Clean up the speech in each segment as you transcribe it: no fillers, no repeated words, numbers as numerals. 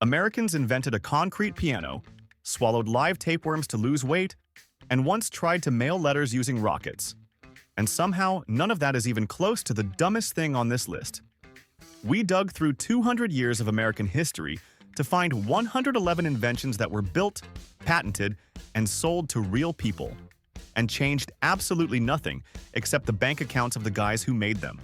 Americans invented a concrete piano, swallowed live tapeworms to lose weight, and once tried to mail letters using rockets. And somehow, none of that is even close to the dumbest thing on this list. We dug through 200 years of American history to find 111 inventions that were built, patented, and sold to real people, and changed absolutely nothing except the bank accounts of the guys who made them.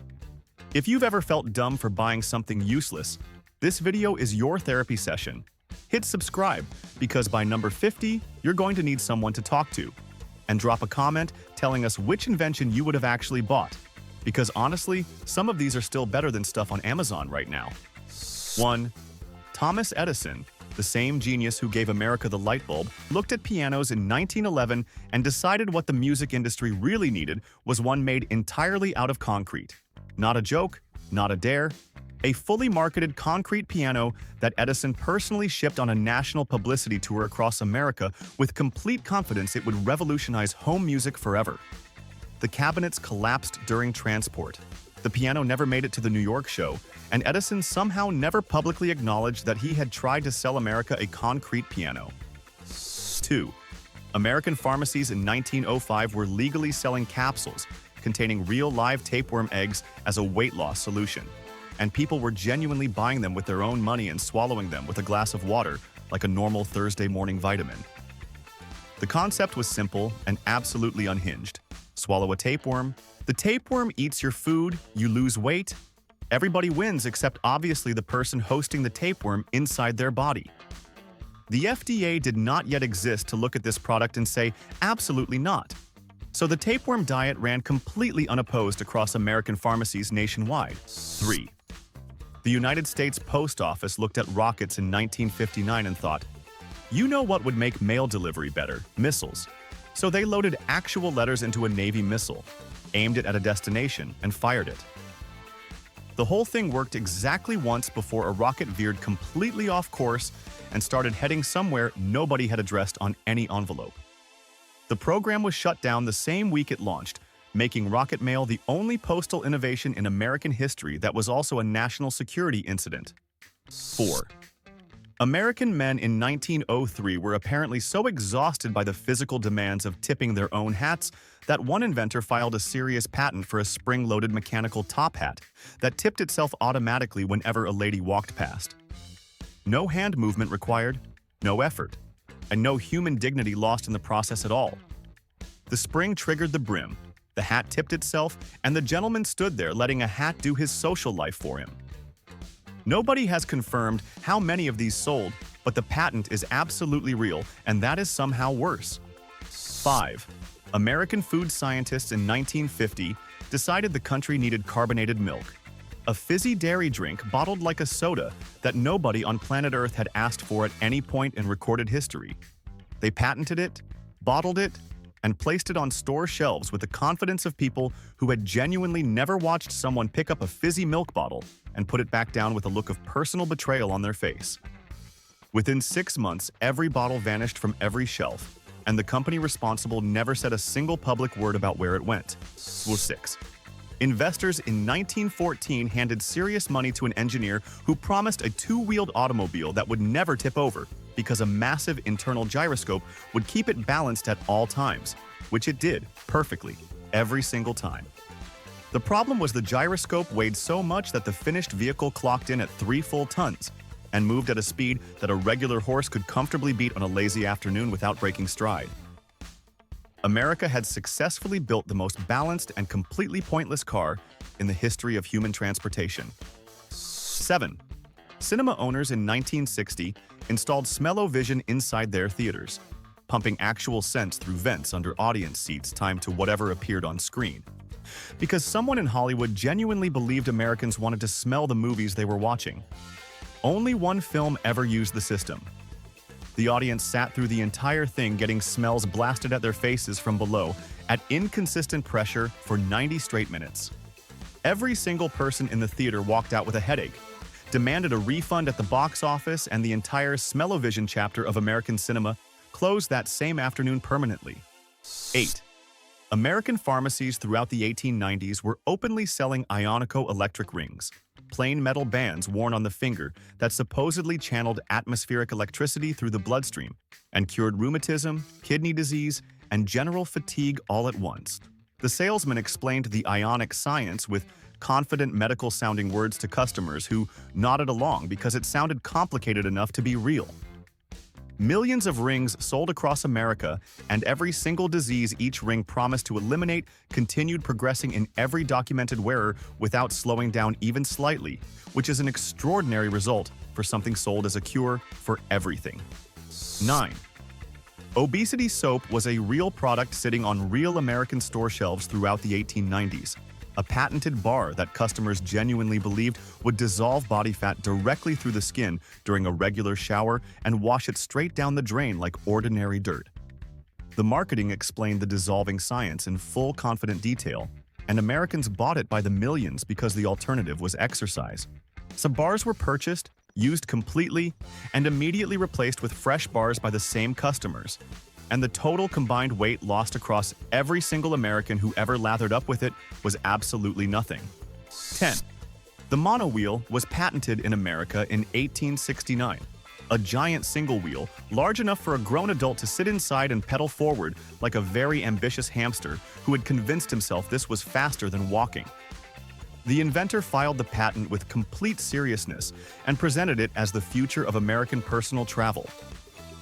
If you've ever felt dumb for buying something useless, this video is your therapy session. Hit subscribe, because by number 50, you're going to need someone to talk to. And drop a comment telling us which invention you would have actually bought. Because honestly, some of these are still better than stuff on Amazon right now. 1. Thomas Edison, the same genius who gave America the light bulb, looked at pianos in 1911 and decided what the music industry really needed was one made entirely out of concrete. Not a joke, not a dare. A fully marketed concrete piano that Edison personally shipped on a national publicity tour across America with complete confidence it would revolutionize home music forever. The cabinets collapsed during transport. The piano never made it to the New York show, and Edison somehow never publicly acknowledged that he had tried to sell America a concrete piano. 2. American pharmacies in 1905 were legally selling capsules containing real live tapeworm eggs as a weight loss solution. And people were genuinely buying them with their own money and swallowing them with a glass of water like a normal Thursday morning vitamin. The concept was simple and absolutely unhinged. Swallow a tapeworm. The tapeworm eats your food, you lose weight. Everybody wins except obviously the person hosting the tapeworm inside their body. The FDA did not yet exist to look at this product and say, absolutely not. So the tapeworm diet ran completely unopposed across American pharmacies nationwide. 3. The United States Post Office looked at rockets in 1959 and thought, you know what would make mail delivery better? Missiles. So they loaded actual letters into a Navy missile, aimed it at a destination, and fired it. The whole thing worked exactly once before a rocket veered completely off course and started heading somewhere nobody had addressed on any envelope. The program was shut down the same week it launched, making rocket mail the only postal innovation in American history that was also a national security incident. 4. American men in 1903 were apparently so exhausted by the physical demands of tipping their own hats that one inventor filed a serious patent for a spring-loaded mechanical top hat that tipped itself automatically whenever a lady walked past. No hand movement required, no effort, and no human dignity lost in the process at all. The spring triggered the brim, the hat tipped itself, and the gentleman stood there letting a hat do his social life for him. Nobody has confirmed how many of these sold, but the patent is absolutely real, and that is somehow worse. 5. American food scientists in 1950 decided the country needed carbonated milk, a fizzy dairy drink bottled like a soda that nobody on planet Earth had asked for at any point in recorded history. They patented it, bottled it, and placed it on store shelves with the confidence of people who had genuinely never watched someone pick up a fizzy milk bottle and put it back down with a look of personal betrayal on their face. Within 6 months, every bottle vanished from every shelf, and the company responsible never said a single public word about where it went. 6. Investors in 1914 handed serious money to an engineer who promised a two-wheeled automobile that would never tip over because a massive internal gyroscope would keep it balanced at all times, which it did perfectly, every single time. The problem was the gyroscope weighed so much that the finished vehicle clocked in at 3 full tons and moved at a speed that a regular horse could comfortably beat on a lazy afternoon without breaking stride. America had successfully built the most balanced and completely pointless car in the history of human transportation. 7. Cinema owners in 1960 installed smell-o-vision inside their theaters, pumping actual scents through vents under audience seats timed to whatever appeared on screen. Because someone in Hollywood genuinely believed Americans wanted to smell the movies they were watching. Only one film ever used the system. The audience sat through the entire thing getting smells blasted at their faces from below at inconsistent pressure for 90 straight minutes. Every single person in the theater walked out with a headache, demanded a refund at the box office, and the entire smell-o-vision chapter of American cinema closed that same afternoon permanently. 8. American pharmacies throughout the 1890s were openly selling Ionico electric rings, plain metal bands worn on the finger that supposedly channeled atmospheric electricity through the bloodstream and cured rheumatism, kidney disease, and general fatigue all at once. The salesman explained the ionic science with confident medical-sounding words to customers who nodded along because it sounded complicated enough to be real. Millions of rings sold across America, and every single disease each ring promised to eliminate continued progressing in every documented wearer without slowing down even slightly, which is an extraordinary result for something sold as a cure for everything. 9. Obesity soap was a real product sitting on real American store shelves throughout the 1890s. A patented bar that customers genuinely believed would dissolve body fat directly through the skin during a regular shower and wash it straight down the drain like ordinary dirt. The marketing explained the dissolving science in full confident detail, and Americans bought it by the millions because the alternative was exercise. Some bars were purchased, used completely, and immediately replaced with fresh bars by the same customers. And the total combined weight lost across every single American who ever lathered up with it was absolutely nothing. 10. The monowheel was patented in America in 1869. A giant single wheel, large enough for a grown adult to sit inside and pedal forward like a very ambitious hamster who had convinced himself this was faster than walking. The inventor filed the patent with complete seriousness and presented it as the future of American personal travel.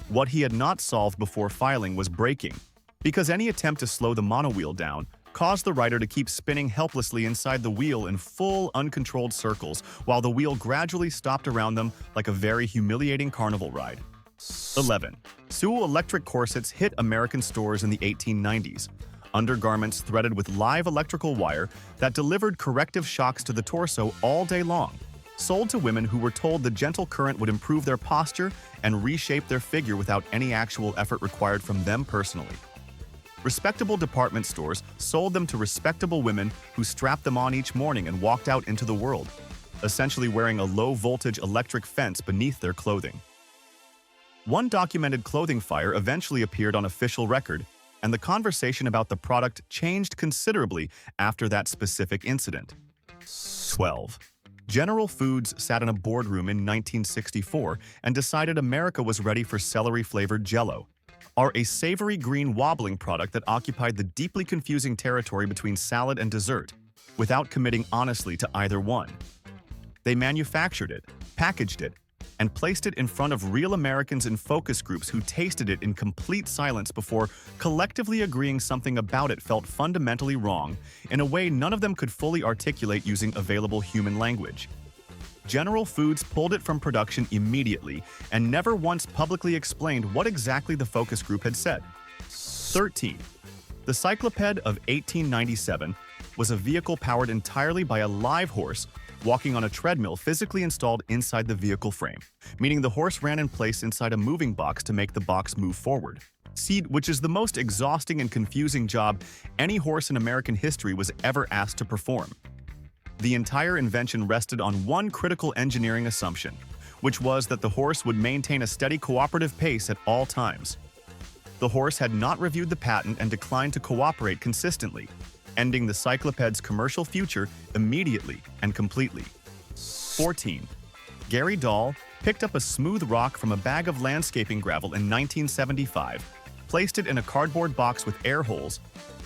What he had not solved before filing was braking, because any attempt to slow the monowheel down caused the rider to keep spinning helplessly inside the wheel in full, uncontrolled circles while the wheel gradually stopped around them like a very humiliating carnival ride. 11. Sew electric corsets hit American stores in the 1890s. Undergarments threaded with live electrical wire that delivered corrective shocks to the torso all day long, sold to women who were told the gentle current would improve their posture and reshape their figure without any actual effort required from them personally. Respectable department stores sold them to respectable women who strapped them on each morning and walked out into the world, essentially wearing a low-voltage electric fence beneath their clothing. One documented clothing fire eventually appeared on official record, and the conversation about the product changed considerably after that specific incident. 12. General Foods sat in a boardroom in 1964 and decided America was ready for celery-flavored Jell-O, a savory green wobbling product that occupied the deeply confusing territory between salad and dessert, without committing honestly to either one. They manufactured it, packaged it, and placed it in front of real Americans in focus groups who tasted it in complete silence before collectively agreeing something about it felt fundamentally wrong in a way none of them could fully articulate using available human language. General Foods pulled it from production immediately and never once publicly explained what exactly the focus group had said. 13. The Cycloped of 1897 was a vehicle powered entirely by a live horse walking on a treadmill physically installed inside the vehicle frame, meaning the horse ran in place inside a moving box to make the box move forward. Which is the most exhausting and confusing job any horse in American history was ever asked to perform. The entire invention rested on one critical engineering assumption, which was that the horse would maintain a steady cooperative pace at all times. The horse had not reviewed the patent and declined to cooperate consistently, ending the Cycloped's commercial future immediately and completely. 14. Gary Dahl picked up a smooth rock from a bag of landscaping gravel in 1975, placed it in a cardboard box with air holes,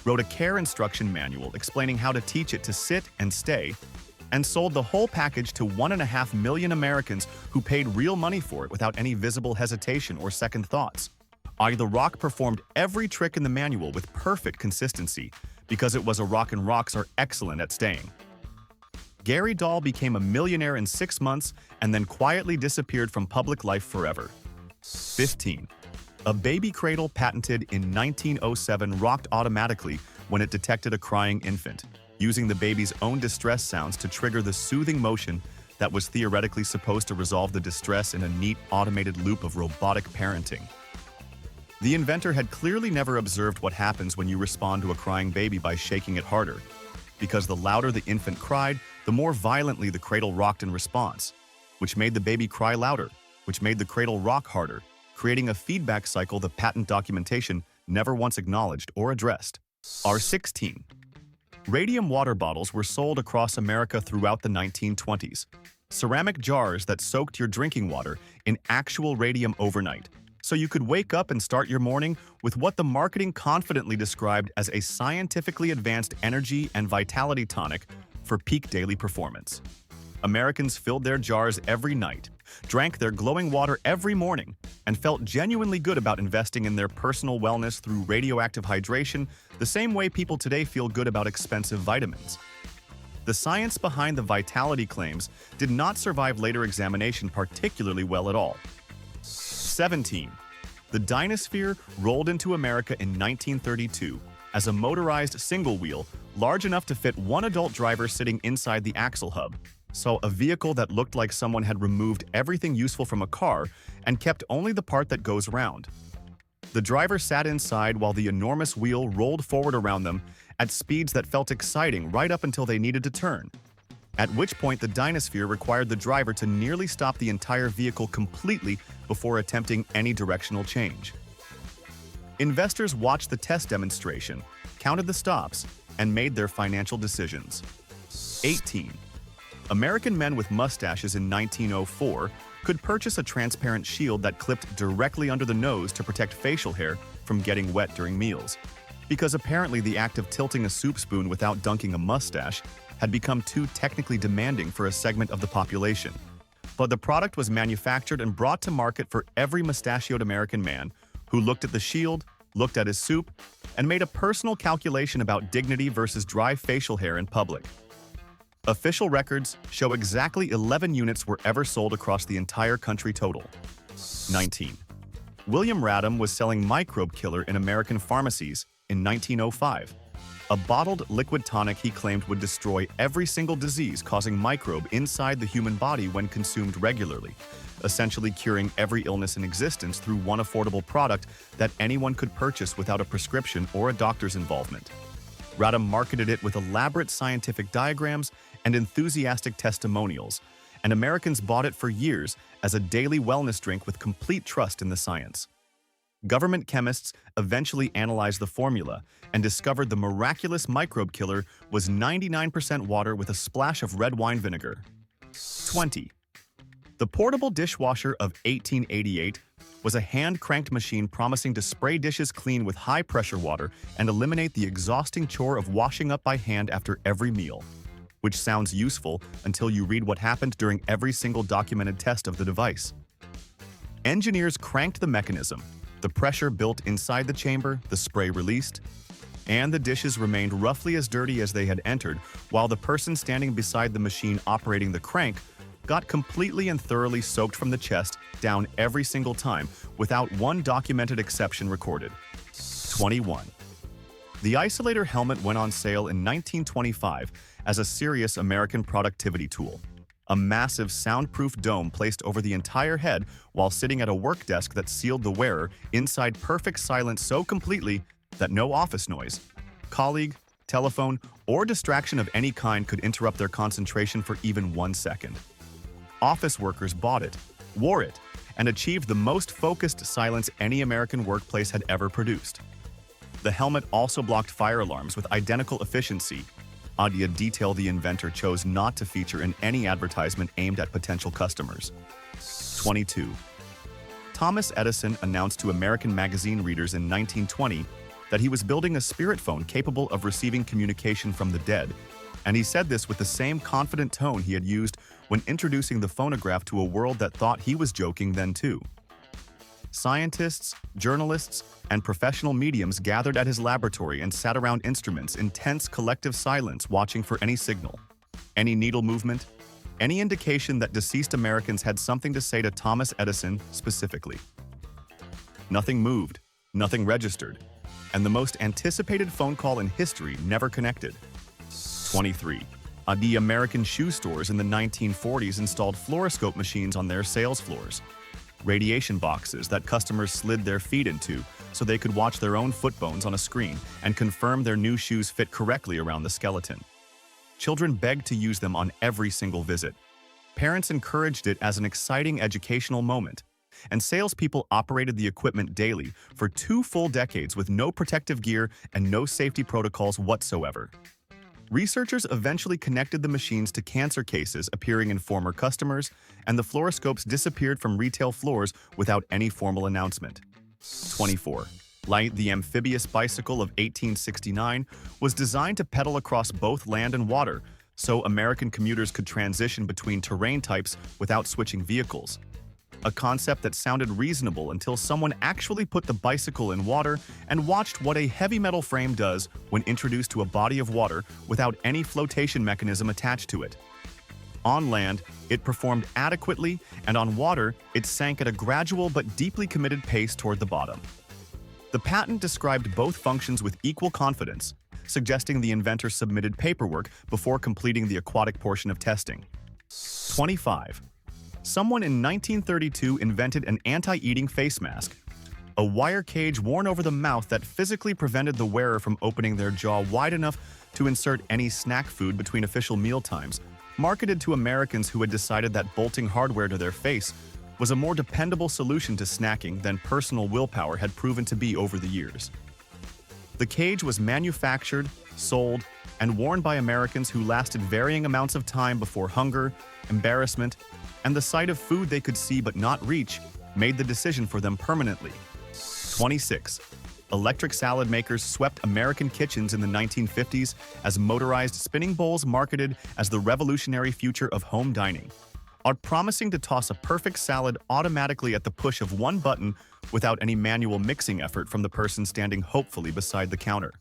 wrote a care instruction manual explaining how to teach it to sit and stay, and sold the whole package to 1.5 million Americans who paid real money for it without any visible hesitation or second thoughts. The rock performed every trick in the manual with perfect consistency, because it was a rock and rocks are excellent at staying. Gary Dahl became a millionaire in 6 months and then quietly disappeared from public life forever. 15. A baby cradle patented in 1907 rocked automatically when it detected a crying infant, using the baby's own distress sounds to trigger the soothing motion that was theoretically supposed to resolve the distress in a neat automated loop of robotic parenting. The inventor had clearly never observed what happens when you respond to a crying baby by shaking it harder, because the louder the infant cried, the more violently the cradle rocked in response, which made the baby cry louder, which made the cradle rock harder, creating a feedback cycle the patent documentation never once acknowledged or addressed. R16. Radium water bottles were sold across America throughout the 1920s. Ceramic jars that soaked your drinking water in actual radium overnight, so you could wake up and start your morning with what the marketing confidently described as a scientifically advanced energy and vitality tonic for peak daily performance. Americans filled their jars every night, drank their glowing water every morning, and felt genuinely good about investing in their personal wellness through radioactive hydration the same way people today feel good about expensive vitamins. The science behind the vitality claims did not survive later examination particularly well at all. 17. The Dynasphere rolled into America in 1932 as a motorized single wheel large enough to fit one adult driver sitting inside the axle hub. So a vehicle that looked like someone had removed everything useful from a car and kept only the part that goes round. The driver sat inside while the enormous wheel rolled forward around them at speeds that felt exciting right up until they needed to turn, at which point the Dynasphere required the driver to nearly stop the entire vehicle completely before attempting any directional change. Investors watched the test demonstration, counted the stops, and made their financial decisions. 18. American men with mustaches in 1904 could purchase a transparent shield that clipped directly under the nose to protect facial hair from getting wet during meals, because apparently the act of tilting a soup spoon without dunking a mustache had become too technically demanding for a segment of the population. But the product was manufactured and brought to market for every mustachioed American man who looked at the shield, looked at his soup, and made a personal calculation about dignity versus dry facial hair in public. Official records show exactly 11 units were ever sold across the entire country total. 19. William Radham was selling microbe killer in American pharmacies in 1905. A bottled liquid tonic he claimed would destroy every single disease-causing microbe inside the human body when consumed regularly, essentially curing every illness in existence through one affordable product that anyone could purchase without a prescription or a doctor's involvement. Radham marketed it with elaborate scientific diagrams and enthusiastic testimonials, and Americans bought it for years as a daily wellness drink with complete trust in the science. Government chemists eventually analyzed the formula and discovered the miraculous microbe killer was 99% water with a splash of red wine vinegar. 20. The portable dishwasher of 1888 was a hand-cranked machine promising to spray dishes clean with high-pressure water and eliminate the exhausting chore of washing up by hand after every meal, which sounds useful until you read what happened during every single documented test of the device. Engineers cranked the mechanism, the pressure built inside the chamber, the spray released, and the dishes remained roughly as dirty as they had entered, while the person standing beside the machine operating the crank got completely and thoroughly soaked from the chest down every single time, without one documented exception recorded. 21. The Isolator helmet went on sale in 1925 as a serious American productivity tool. A massive soundproof dome placed over the entire head while sitting at a work desk that sealed the wearer inside perfect silence so completely that no office noise, colleague, telephone, or distraction of any kind could interrupt their concentration for even 1 second. Office workers bought it, wore it, and achieved the most focused silence any American workplace had ever produced. The helmet also blocked fire alarms with identical efficiency, a detail the inventor chose not to feature in any advertisement aimed at potential customers. 22. Thomas Edison announced to American magazine readers in 1920 that he was building a spirit phone capable of receiving communication from the dead, and he said this with the same confident tone he had used when introducing the phonograph to a world that thought he was joking then too. Scientists, journalists, and professional mediums gathered at his laboratory and sat around instruments in tense collective silence watching for any signal, any needle movement, any indication that deceased Americans had something to say to Thomas Edison specifically. Nothing moved, nothing registered, and the most anticipated phone call in history never connected. 23. The American shoe stores in the 1940s installed fluoroscope machines on their sales floors, radiation boxes that customers slid their feet into so they could watch their own foot bones on a screen and confirm their new shoes fit correctly around the skeleton. Children begged to use them on every single visit. Parents encouraged it as an exciting educational moment, and salespeople operated the equipment daily for 2 full decades with no protective gear and no safety protocols whatsoever. Researchers eventually connected the machines to cancer cases appearing in former customers, and the fluoroscopes disappeared from retail floors without any formal announcement. 24. Light, the amphibious bicycle of 1869, was designed to pedal across both land and water, so American commuters could transition between terrain types without switching vehicles. A concept that sounded reasonable until someone actually put the bicycle in water and watched what a heavy metal frame does when introduced to a body of water without any flotation mechanism attached to it. On land, it performed adequately, and on water, it sank at a gradual but deeply committed pace toward the bottom. The patent described both functions with equal confidence, suggesting the inventor submitted paperwork before completing the aquatic portion of testing. 25. Someone in 1932 invented an anti-eating face mask, a wire cage worn over the mouth that physically prevented the wearer from opening their jaw wide enough to insert any snack food between official meal times, marketed to Americans who had decided that bolting hardware to their face was a more dependable solution to snacking than personal willpower had proven to be over the years. The cage was manufactured, sold, and worn by Americans who lasted varying amounts of time before hunger, embarrassment, and the sight of food they could see but not reach made the decision for them permanently. 26. Electric salad makers swept American kitchens in the 1950s as motorized spinning bowls marketed as the revolutionary future of home dining, are promising to toss a perfect salad automatically at the push of one button without any manual mixing effort from the person standing hopefully beside the counter.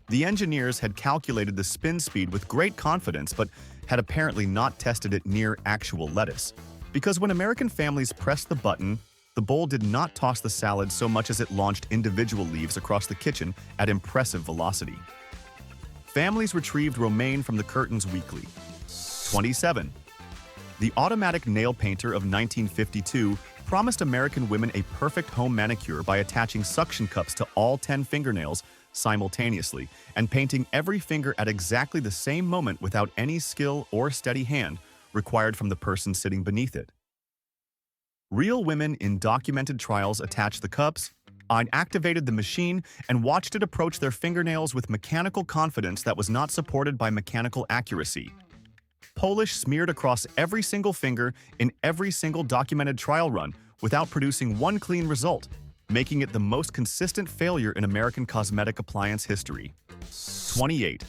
The engineers had calculated the spin speed with great confidence but had apparently not tested it near actual lettuce, because when American families pressed the button, the bowl did not toss the salad so much as it launched individual leaves across the kitchen at impressive velocity. Families retrieved romaine from the curtains weekly. 27. The automatic nail painter of 1952 promised American women a perfect home manicure by attaching suction cups to all 10 fingernails simultaneously and painting every finger at exactly the same moment without any skill or steady hand required from the person sitting beneath it. Real women in documented trials attached the cups, activated the machine, and watched it approach their fingernails with mechanical confidence that was not supported by mechanical accuracy. Polish smeared across every single finger in every single documented trial run without producing one clean result, making it the most consistent failure in American cosmetic appliance history. 28.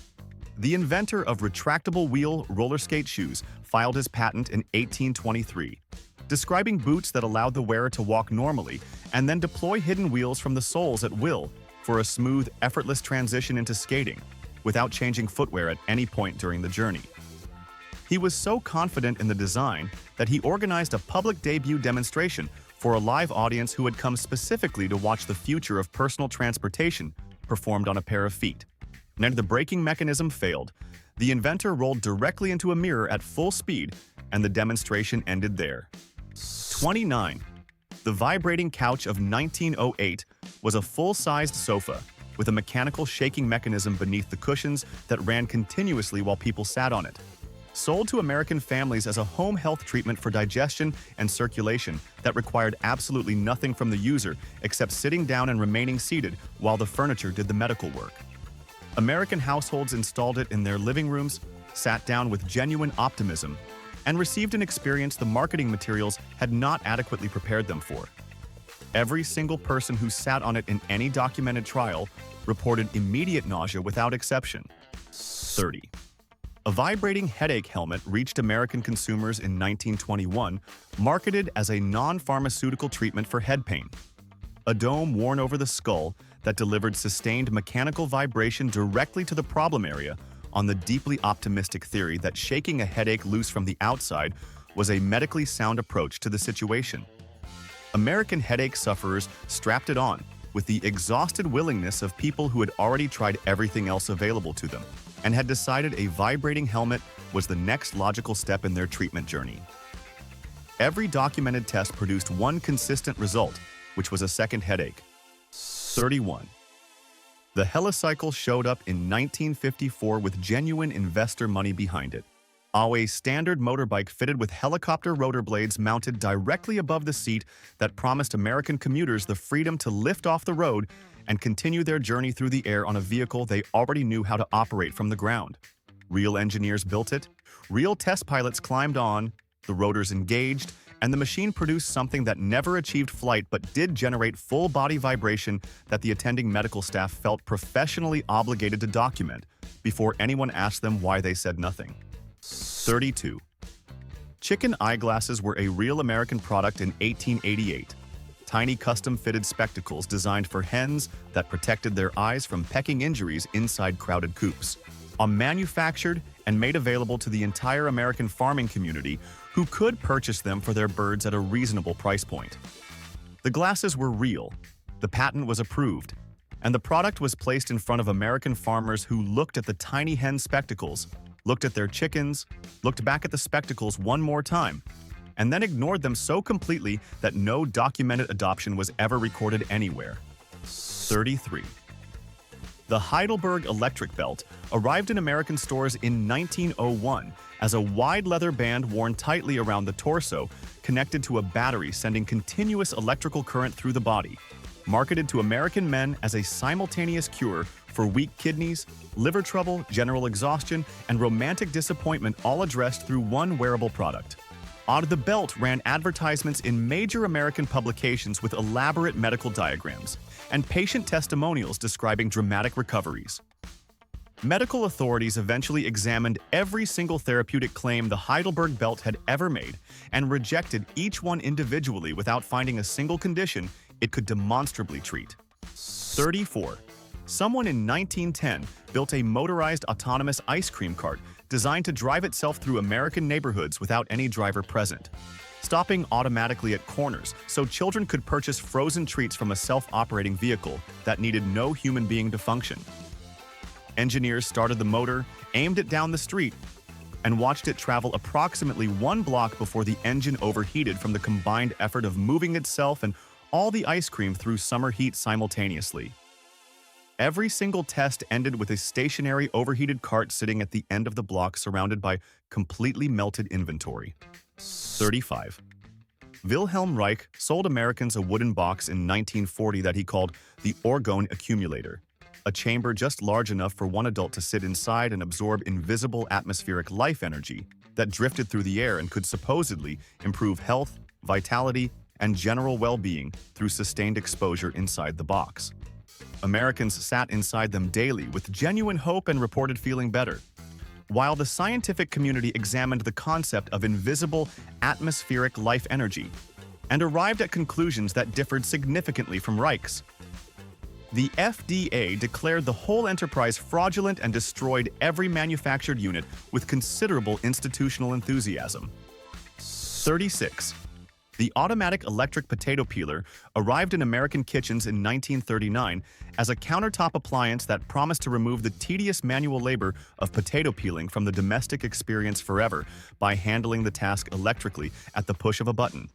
The inventor of retractable wheel roller skate shoes filed his patent in 1823, describing boots that allowed the wearer to walk normally and then deploy hidden wheels from the soles at will for a smooth, effortless transition into skating, without changing footwear at any point during the journey. He was so confident in the design that he organized a public debut demonstration for a live audience who had come specifically to watch the future of personal transportation performed on a pair of feet. When the braking mechanism failed, the inventor rolled directly into a mirror at full speed, and the demonstration ended there. 29. The vibrating couch of 1908 was a full-sized sofa with a mechanical shaking mechanism beneath the cushions that ran continuously while people sat on it. Sold to American families as a home health treatment for digestion and circulation that required absolutely nothing from the user except sitting down and remaining seated while the furniture did the medical work. American households installed it in their living rooms, sat down with genuine optimism, and received an experience the marketing materials had not adequately prepared them for. Every single person who sat on it in any documented trial reported immediate nausea without exception. 30. A vibrating headache helmet reached American consumers in 1921, marketed as a non-pharmaceutical treatment for head pain. A dome worn over the skull that delivered sustained mechanical vibration directly to the problem area on the deeply optimistic theory that shaking a headache loose from the outside was a medically sound approach to the situation. American headache sufferers strapped it on with the exhausted willingness of people who had already tried everything else available to them and had decided a vibrating helmet was the next logical step in their treatment journey. Every documented test produced one consistent result, which was a second headache. 31. The helicycle showed up in 1954 with genuine investor money behind it. A standard motorbike fitted with helicopter rotor blades mounted directly above the seat that promised American commuters the freedom to lift off the road and continue their journey through the air on a vehicle they already knew how to operate from the ground. Real engineers built it, real test pilots climbed on, the rotors engaged, and the machine produced something that never achieved flight but did generate full-body vibration that the attending medical staff felt professionally obligated to document before anyone asked them why they said nothing. 32. Chicken eyeglasses were a real American product in 1888. Tiny custom-fitted spectacles designed for hens that protected their eyes from pecking injuries inside crowded coops. Manufactured and made available to the entire American farming community who could purchase them for their birds at a reasonable price point. The glasses were real, the patent was approved, and the product was placed in front of American farmers who looked at the tiny hen spectacles, looked at their chickens, looked back at the spectacles one more time, and then ignored them so completely that no documented adoption was ever recorded anywhere. 33. The Heidelberg electric belt arrived in American stores in 1901 as a wide leather band worn tightly around the torso, connected to a battery sending continuous electrical current through the body. Marketed to American men as a simultaneous cure for weak kidneys, liver trouble, general exhaustion, and romantic disappointment, all addressed through one wearable product. The belt ran advertisements in major American publications with elaborate medical diagrams and patient testimonials describing dramatic recoveries. Medical authorities eventually examined every single therapeutic claim the Heidelberg belt had ever made and rejected each one individually without finding a single condition it could demonstrably treat. 34. Someone in 1910 built a motorized autonomous ice cream cart designed to drive itself through American neighborhoods without any driver present, stopping automatically at corners so children could purchase frozen treats from a self-operating vehicle that needed no human being to function. Engineers started the motor, aimed it down the street, and watched it travel approximately 1 block before the engine overheated from the combined effort of moving itself and all the ice cream through summer heat simultaneously. Every single test ended with a stationary overheated cart sitting at the end of the block surrounded by completely melted inventory. 35. Wilhelm Reich sold Americans a wooden box in 1940 that he called the orgone accumulator, a chamber just large enough for one adult to sit inside and absorb invisible atmospheric life energy that drifted through the air and could supposedly improve health, vitality, and general well-being through sustained exposure inside the box. Americans sat inside them daily with genuine hope and reported feeling better, while the scientific community examined the concept of invisible atmospheric life energy and arrived at conclusions that differed significantly from Reich's. The FDA declared the whole enterprise fraudulent and destroyed every manufactured unit with considerable institutional enthusiasm. 36. The automatic electric potato peeler arrived in American kitchens in 1939 as a countertop appliance that promised to remove the tedious manual labor of potato peeling from the domestic experience forever by handling the task electrically at the push of a button.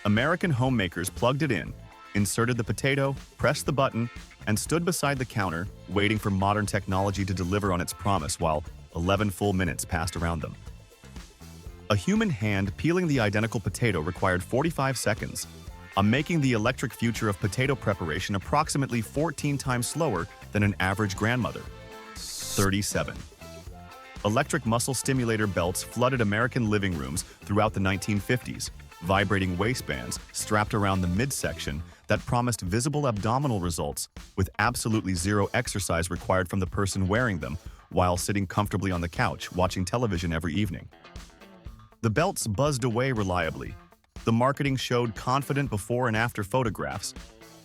American homemakers plugged it in, inserted the potato, pressed the button, and stood beside the counter, waiting for modern technology to deliver on its promise while 11 full minutes passed around them. A human hand peeling the identical potato required 45 seconds, making the electric future of potato preparation approximately 14 times slower than an average grandmother. 37. Electric muscle stimulator belts flooded American living rooms throughout the 1950s, vibrating waistbands strapped around the midsection that promised visible abdominal results with absolutely zero exercise required from the person wearing them while sitting comfortably on the couch watching television every evening. The belts buzzed away reliably. The marketing showed confident before and after photographs,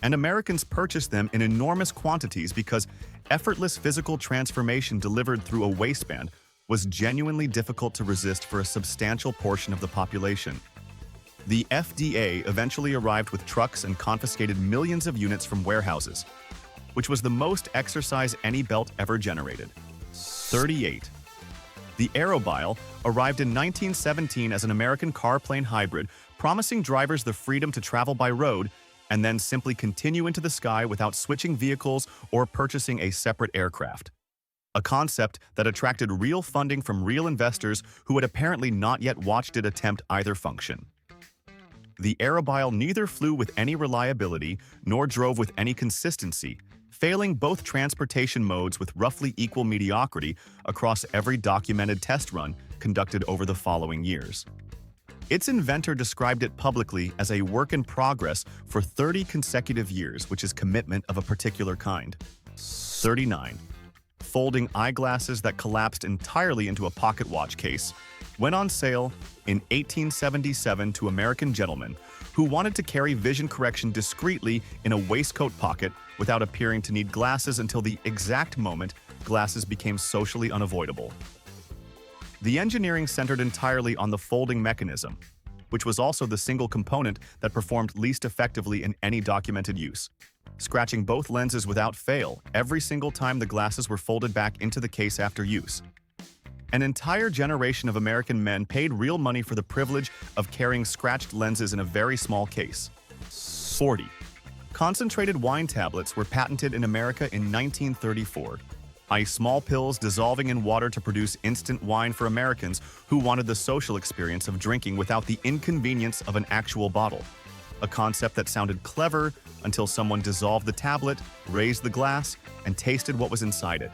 and Americans purchased them in enormous quantities because effortless physical transformation delivered through a waistband was genuinely difficult to resist for a substantial portion of the population. The FDA eventually arrived with trucks and confiscated millions of units from warehouses, which was the most exercise any belt ever generated. 38. The Aerobile arrived in 1917 as an American car-plane hybrid, promising drivers the freedom to travel by road and then simply continue into the sky without switching vehicles or purchasing a separate aircraft. A concept that attracted real funding from real investors who had apparently not yet watched it attempt either function. The Aerobile neither flew with any reliability nor drove with any consistency, failing both transportation modes with roughly equal mediocrity across every documented test run conducted over the following years. Its inventor described it publicly as a work in progress for 30 consecutive years, which is commitment of a particular kind. 39. Folding eyeglasses that collapsed entirely into a pocket watch case went on sale in 1877 to American gentlemen who wanted to carry vision correction discreetly in a waistcoat pocket without appearing to need glasses until the exact moment glasses became socially unavoidable. The engineering centered entirely on the folding mechanism, which was also the single component that performed least effectively in any documented use, scratching both lenses without fail every single time the glasses were folded back into the case after use. An entire generation of American men paid real money for the privilege of carrying scratched lenses in a very small case. 40. Concentrated wine tablets were patented in America in 1934, i.e. small pills dissolving in water to produce instant wine for Americans who wanted the social experience of drinking without the inconvenience of an actual bottle. A concept that sounded clever until someone dissolved the tablet, raised the glass, and tasted what was inside it.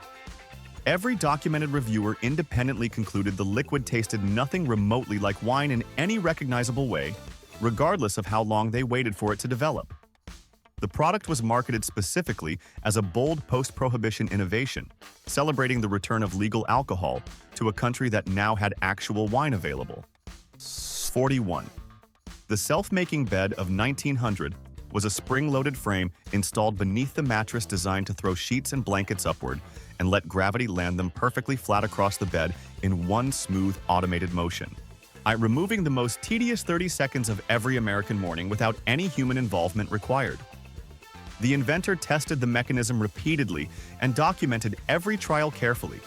Every documented reviewer independently concluded the liquid tasted nothing remotely like wine in any recognizable way, regardless of how long they waited for it to develop. The product was marketed specifically as a bold post-prohibition innovation, celebrating the return of legal alcohol to a country that now had actual wine available. 41. The self-making bed of 1900 was a spring-loaded frame installed beneath the mattress designed to throw sheets and blankets upward and let gravity land them perfectly flat across the bed in one smooth, automated motion, removing the most tedious 30 seconds of every American morning without any human involvement required. The inventor tested the mechanism repeatedly and documented every trial carefully,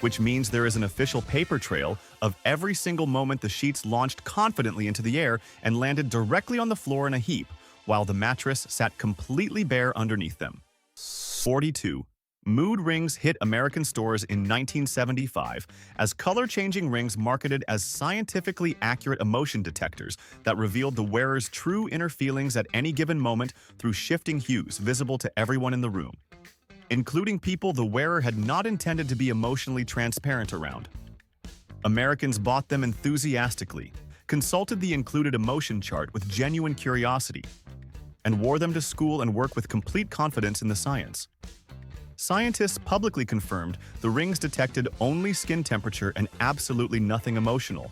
which means there is an official paper trail of every single moment the sheets launched confidently into the air and landed directly on the floor in a heap, while the mattress sat completely bare underneath them. 42. Mood rings hit American stores in 1975 as color-changing rings marketed as scientifically accurate emotion detectors that revealed the wearer's true inner feelings at any given moment through shifting hues visible to everyone in the room, including people the wearer had not intended to be emotionally transparent around. Americans bought them enthusiastically, consulted the included emotion chart with genuine curiosity, and wore them to school and work with complete confidence in the science. Scientists publicly confirmed the rings detected only skin temperature and absolutely nothing emotional,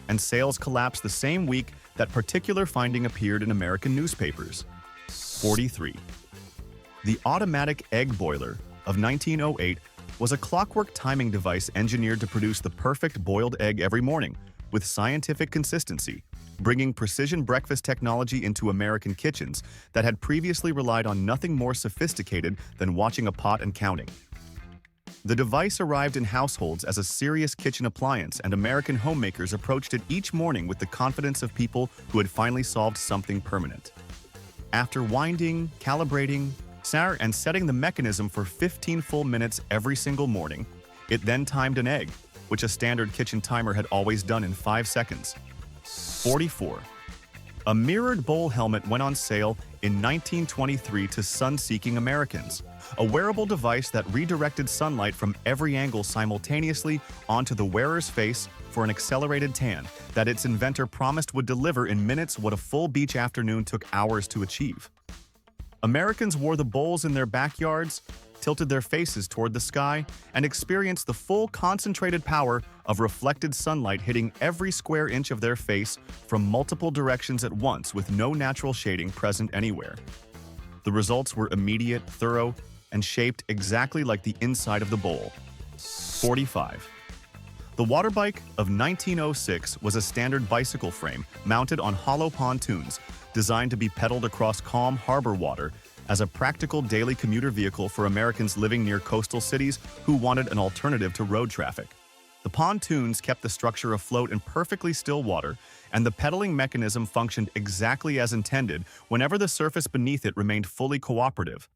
and sales collapsed the same week that particular finding appeared in American newspapers. 43. The automatic egg boiler of 1908 was a clockwork timing device engineered to produce the perfect boiled egg every morning with scientific consistency, bringing precision breakfast technology into American kitchens that had previously relied on nothing more sophisticated than watching a pot and counting. The device arrived in households as a serious kitchen appliance, and American homemakers approached it each morning with the confidence of people who had finally solved something permanent. After winding, calibrating, and setting the mechanism for 15 full minutes every single morning, it then timed an egg, which a standard kitchen timer had always done in 5 seconds. 44. A mirrored bowl helmet went on sale in 1923 to sun-seeking Americans, a wearable device that redirected sunlight from every angle simultaneously onto the wearer's face for an accelerated tan that its inventor promised would deliver in minutes what a full beach afternoon took hours to achieve. Americans wore the bowls in their backyards, tilted their faces toward the sky, and experienced the full concentrated power of reflected sunlight hitting every square inch of their face from multiple directions at once with no natural shading present anywhere. The results were immediate, thorough, and shaped exactly like the inside of the bowl. 45. The water bike of 1906 was a standard bicycle frame mounted on hollow pontoons, designed to be pedaled across calm harbor water as a practical daily commuter vehicle for Americans living near coastal cities who wanted an alternative to road traffic. The pontoons kept the structure afloat in perfectly still water, and the pedaling mechanism functioned exactly as intended whenever the surface beneath it remained fully cooperative.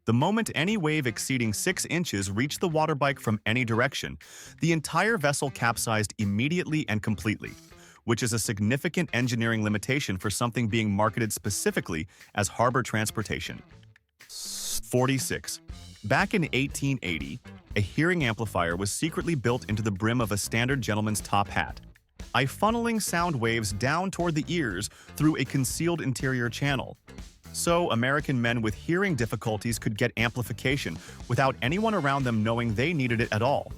The moment any wave exceeding 6 inches reached the water bike from any direction, the entire vessel capsized immediately and completely, which is a significant engineering limitation for something being marketed specifically as harbor transportation. 46. Back in 1880, a hearing amplifier was secretly built into the brim of a standard gentleman's top hat, funneling sound waves down toward the ears through a concealed interior channel. So American men with hearing difficulties could get amplification without anyone around them knowing they needed it at all.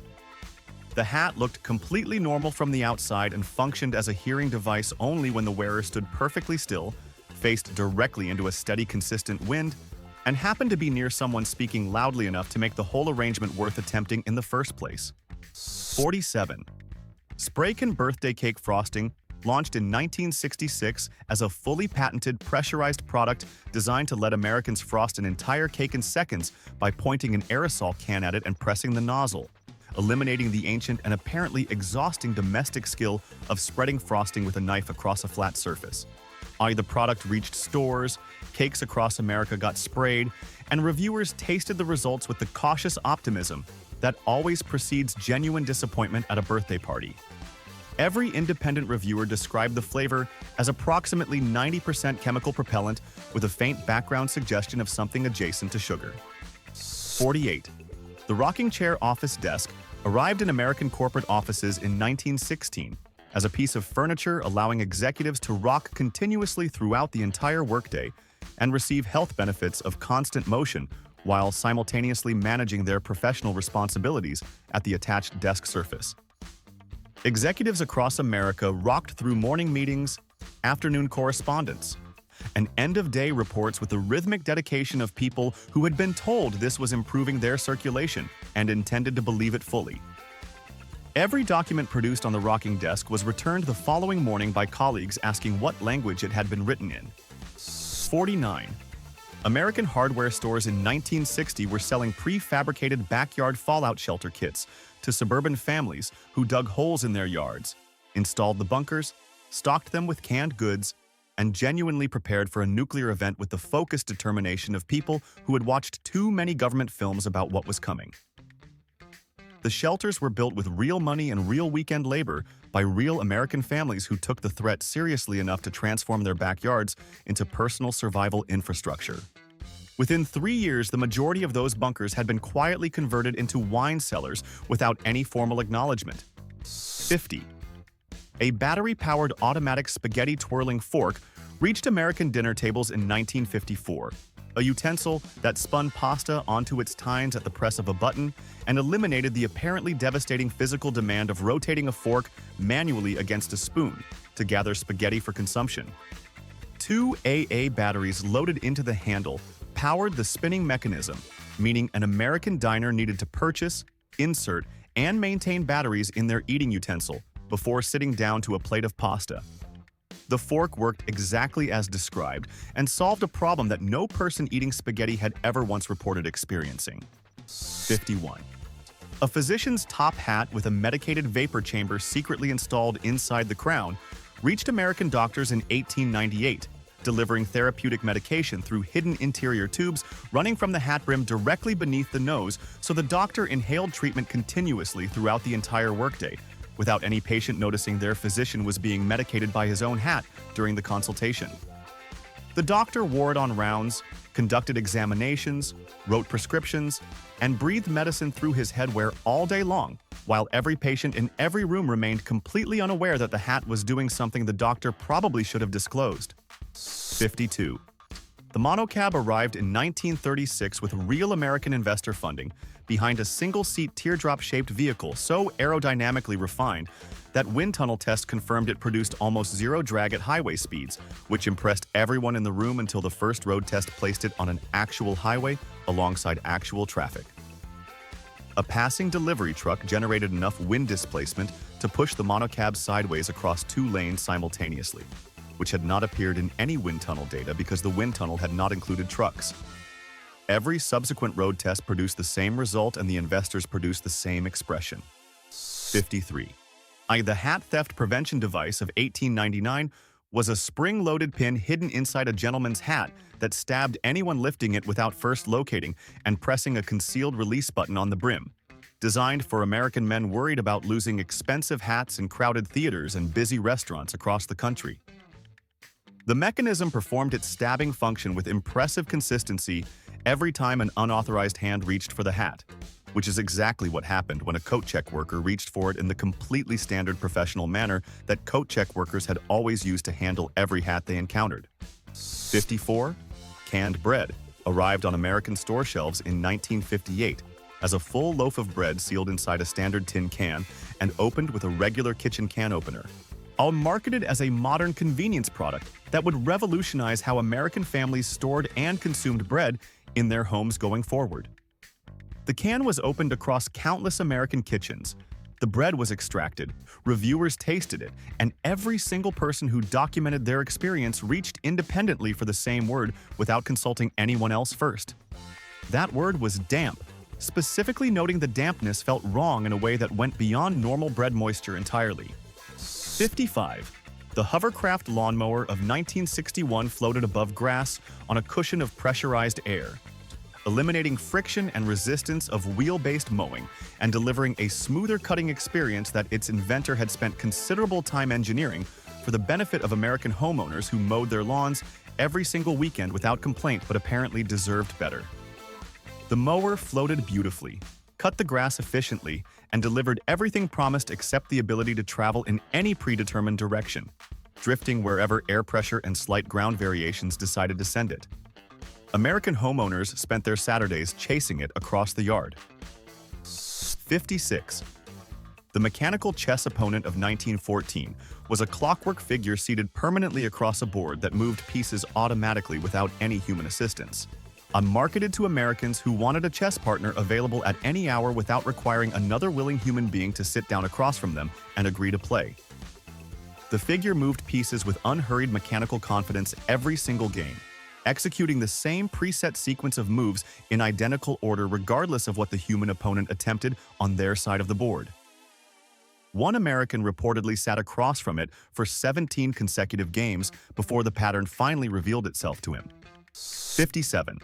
The hat looked completely normal from the outside and functioned as a hearing device only when the wearer stood perfectly still, faced directly into a steady, consistent wind, and happened to be near someone speaking loudly enough to make the whole arrangement worth attempting in the first place. 47. Spraykin birthday cake frosting, launched in 1966 as a fully patented pressurized product designed to let Americans frost an entire cake in seconds by pointing an aerosol can at it and pressing the nozzle, eliminating the ancient and apparently exhausting domestic skill of spreading frosting with a knife across a flat surface. The product reached stores, cakes across America got sprayed, and reviewers tasted the results with the cautious optimism that always precedes genuine disappointment at a birthday party. Every independent reviewer described the flavor as approximately 90% chemical propellant with a faint background suggestion of something adjacent to sugar. 48. The rocking chair office desk arrived in American corporate offices in 1916 as a piece of furniture allowing executives to rock continuously throughout the entire workday and receive health benefits of constant motion while simultaneously managing their professional responsibilities at the attached desk surface. Executives across America rocked through morning meetings, afternoon correspondence, and end-of-day reports with the rhythmic dedication of people who had been told this was improving their circulation and intended to believe it fully. Every document produced on the rocking desk was returned the following morning by colleagues asking what language it had been written in. 49. American hardware stores in 1960 were selling prefabricated backyard fallout shelter kits to suburban families who dug holes in their yards, installed the bunkers, stocked them with canned goods, and genuinely prepared for a nuclear event with the focused determination of people who had watched too many government films about what was coming. The shelters were built with real money and real weekend labor by real American families who took the threat seriously enough to transform their backyards into personal survival infrastructure. Within 3 years, the majority of those bunkers had been quietly converted into wine cellars without any formal acknowledgement. 50. A battery-powered automatic spaghetti twirling fork reached American dinner tables in 1954, a utensil that spun pasta onto its tines at the press of a button and eliminated the apparently devastating physical demand of rotating a fork manually against a spoon to gather spaghetti for consumption. 2 AA batteries loaded into the handle powered the spinning mechanism, meaning an American diner needed to purchase, insert, and maintain batteries in their eating utensil before sitting down to a plate of pasta. The fork worked exactly as described and solved a problem that no person eating spaghetti had ever once reported experiencing. 51. A physician's top hat with a medicated vapor chamber secretly installed inside the crown reached American doctors in 1898, delivering therapeutic medication through hidden interior tubes running from the hat brim directly beneath the nose so the doctor inhaled treatment continuously throughout the entire workday, without any patient noticing their physician was being medicated by his own hat during the consultation. The doctor wore it on rounds, conducted examinations, wrote prescriptions, and breathed medicine through his headwear all day long, while every patient in every room remained completely unaware that the hat was doing something the doctor probably should have disclosed. 52. The monocab arrived in 1936 with real American investor funding behind a single-seat teardrop-shaped vehicle so aerodynamically refined that wind tunnel tests confirmed it produced almost zero drag at highway speeds, which impressed everyone in the room until the first road test placed it on an actual highway alongside actual traffic. A passing delivery truck generated enough wind displacement to push the monocab sideways across 2 lanes simultaneously, which had not appeared in any wind tunnel data because the wind tunnel had not included trucks. Every subsequent road test produced the same result and the investors produced the same expression. 53. The hat theft prevention device of 1899 was a spring-loaded pin hidden inside a gentleman's hat that stabbed anyone lifting it without first locating and pressing a concealed release button on the brim, designed for American men worried about losing expensive hats in crowded theaters and busy restaurants across the country. The mechanism performed its stabbing function with impressive consistency every time an unauthorized hand reached for the hat, which is exactly what happened when a coat check worker reached for it in the completely standard professional manner that coat check workers had always used to handle every hat they encountered. 54. Canned bread arrived on American store shelves in 1958 as a full loaf of bread sealed inside a standard tin can and opened with a regular kitchen can opener, all marketed as a modern convenience product that would revolutionize how American families stored and consumed bread in their homes going forward. The can was opened across countless American kitchens. The bread was extracted, reviewers tasted it, and every single person who documented their experience reached independently for the same word without consulting anyone else first. That word was damp, specifically noting the dampness felt wrong in a way that went beyond normal bread moisture entirely. 55. The hovercraft lawnmower of 1961 floated above grass on a cushion of pressurized air, eliminating friction and resistance of wheel-based mowing and delivering a smoother cutting experience that its inventor had spent considerable time engineering for the benefit of American homeowners who mowed their lawns every single weekend without complaint but apparently deserved better. The mower floated beautifully, cut the grass efficiently, and delivered everything promised except the ability to travel in any predetermined direction, drifting wherever air pressure and slight ground variations decided to send it. American homeowners spent their Saturdays chasing it across the yard. 56. The mechanical chess opponent of 1914 was a clockwork figure seated permanently across a board that moved pieces automatically without any human assistance. Marketed to Americans who wanted a chess partner available at any hour without requiring another willing human being to sit down across from them and agree to play. The figure moved pieces with unhurried mechanical confidence every single game, executing the same preset sequence of moves in identical order regardless of what the human opponent attempted on their side of the board. One American reportedly sat across from it for 17 consecutive games before the pattern finally revealed itself to him. 57.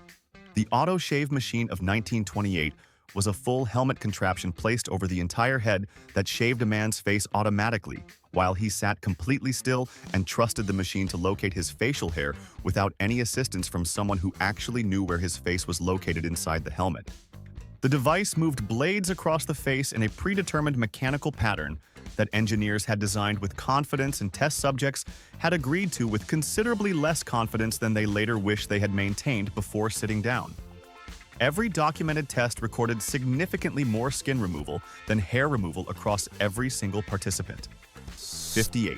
The auto-shave machine of 1928 was a full helmet contraption placed over the entire head that shaved a man's face automatically while he sat completely still and trusted the machine to locate his facial hair without any assistance from someone who actually knew where his face was located inside the helmet. The device moved blades across the face in a predetermined mechanical pattern that engineers had designed with confidence and test subjects had agreed to with considerably less confidence than they later wished they had maintained before sitting down. Every documented test recorded significantly more skin removal than hair removal across every single participant. 58.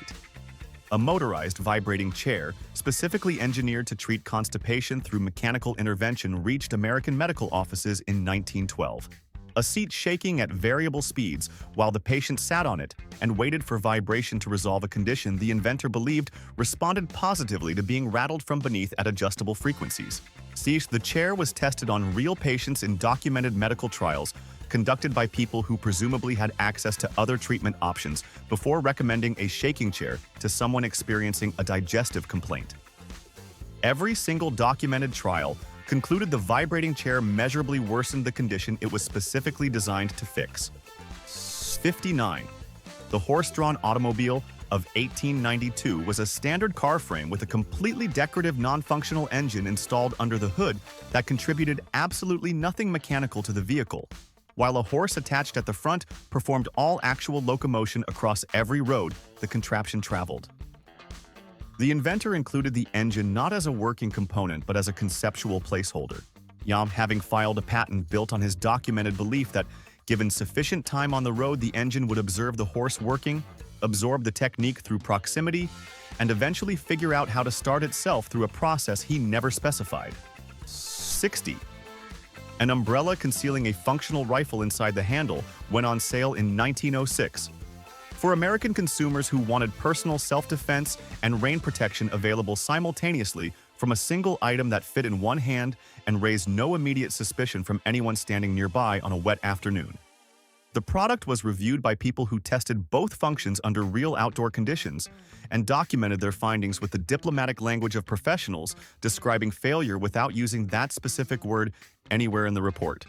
A motorized vibrating chair, specifically engineered to treat constipation through mechanical intervention, reached American medical offices in 1912. A seat shaking at variable speeds while the patient sat on it and waited for vibration to resolve a condition the inventor believed responded positively to being rattled from beneath at adjustable frequencies. The chair was tested on real patients in documented medical trials conducted by people who presumably had access to other treatment options before recommending a shaking chair to someone experiencing a digestive complaint. Every single documented trial concluded the vibrating chair measurably worsened the condition it was specifically designed to fix. 59. The horse-drawn automobile of 1892 was a standard car frame with a completely decorative non-functional engine installed under the hood that contributed absolutely nothing mechanical to the vehicle, while a horse attached at the front performed all actual locomotion across every road the contraption traveled. The inventor included the engine not as a working component but as a conceptual placeholder, having filed a patent built on his documented belief that, given sufficient time on the road, the engine would observe the horse working, absorb the technique through proximity, and eventually figure out how to start itself through a process he never specified. 60. An umbrella concealing a functional rifle inside the handle went on sale in 1906. For American consumers who wanted personal self-defense and rain protection available simultaneously from a single item that fit in one hand and raised no immediate suspicion from anyone standing nearby on a wet afternoon. The product was reviewed by people who tested both functions under real outdoor conditions and documented their findings with the diplomatic language of professionals, describing failure without using that specific word anywhere in the report.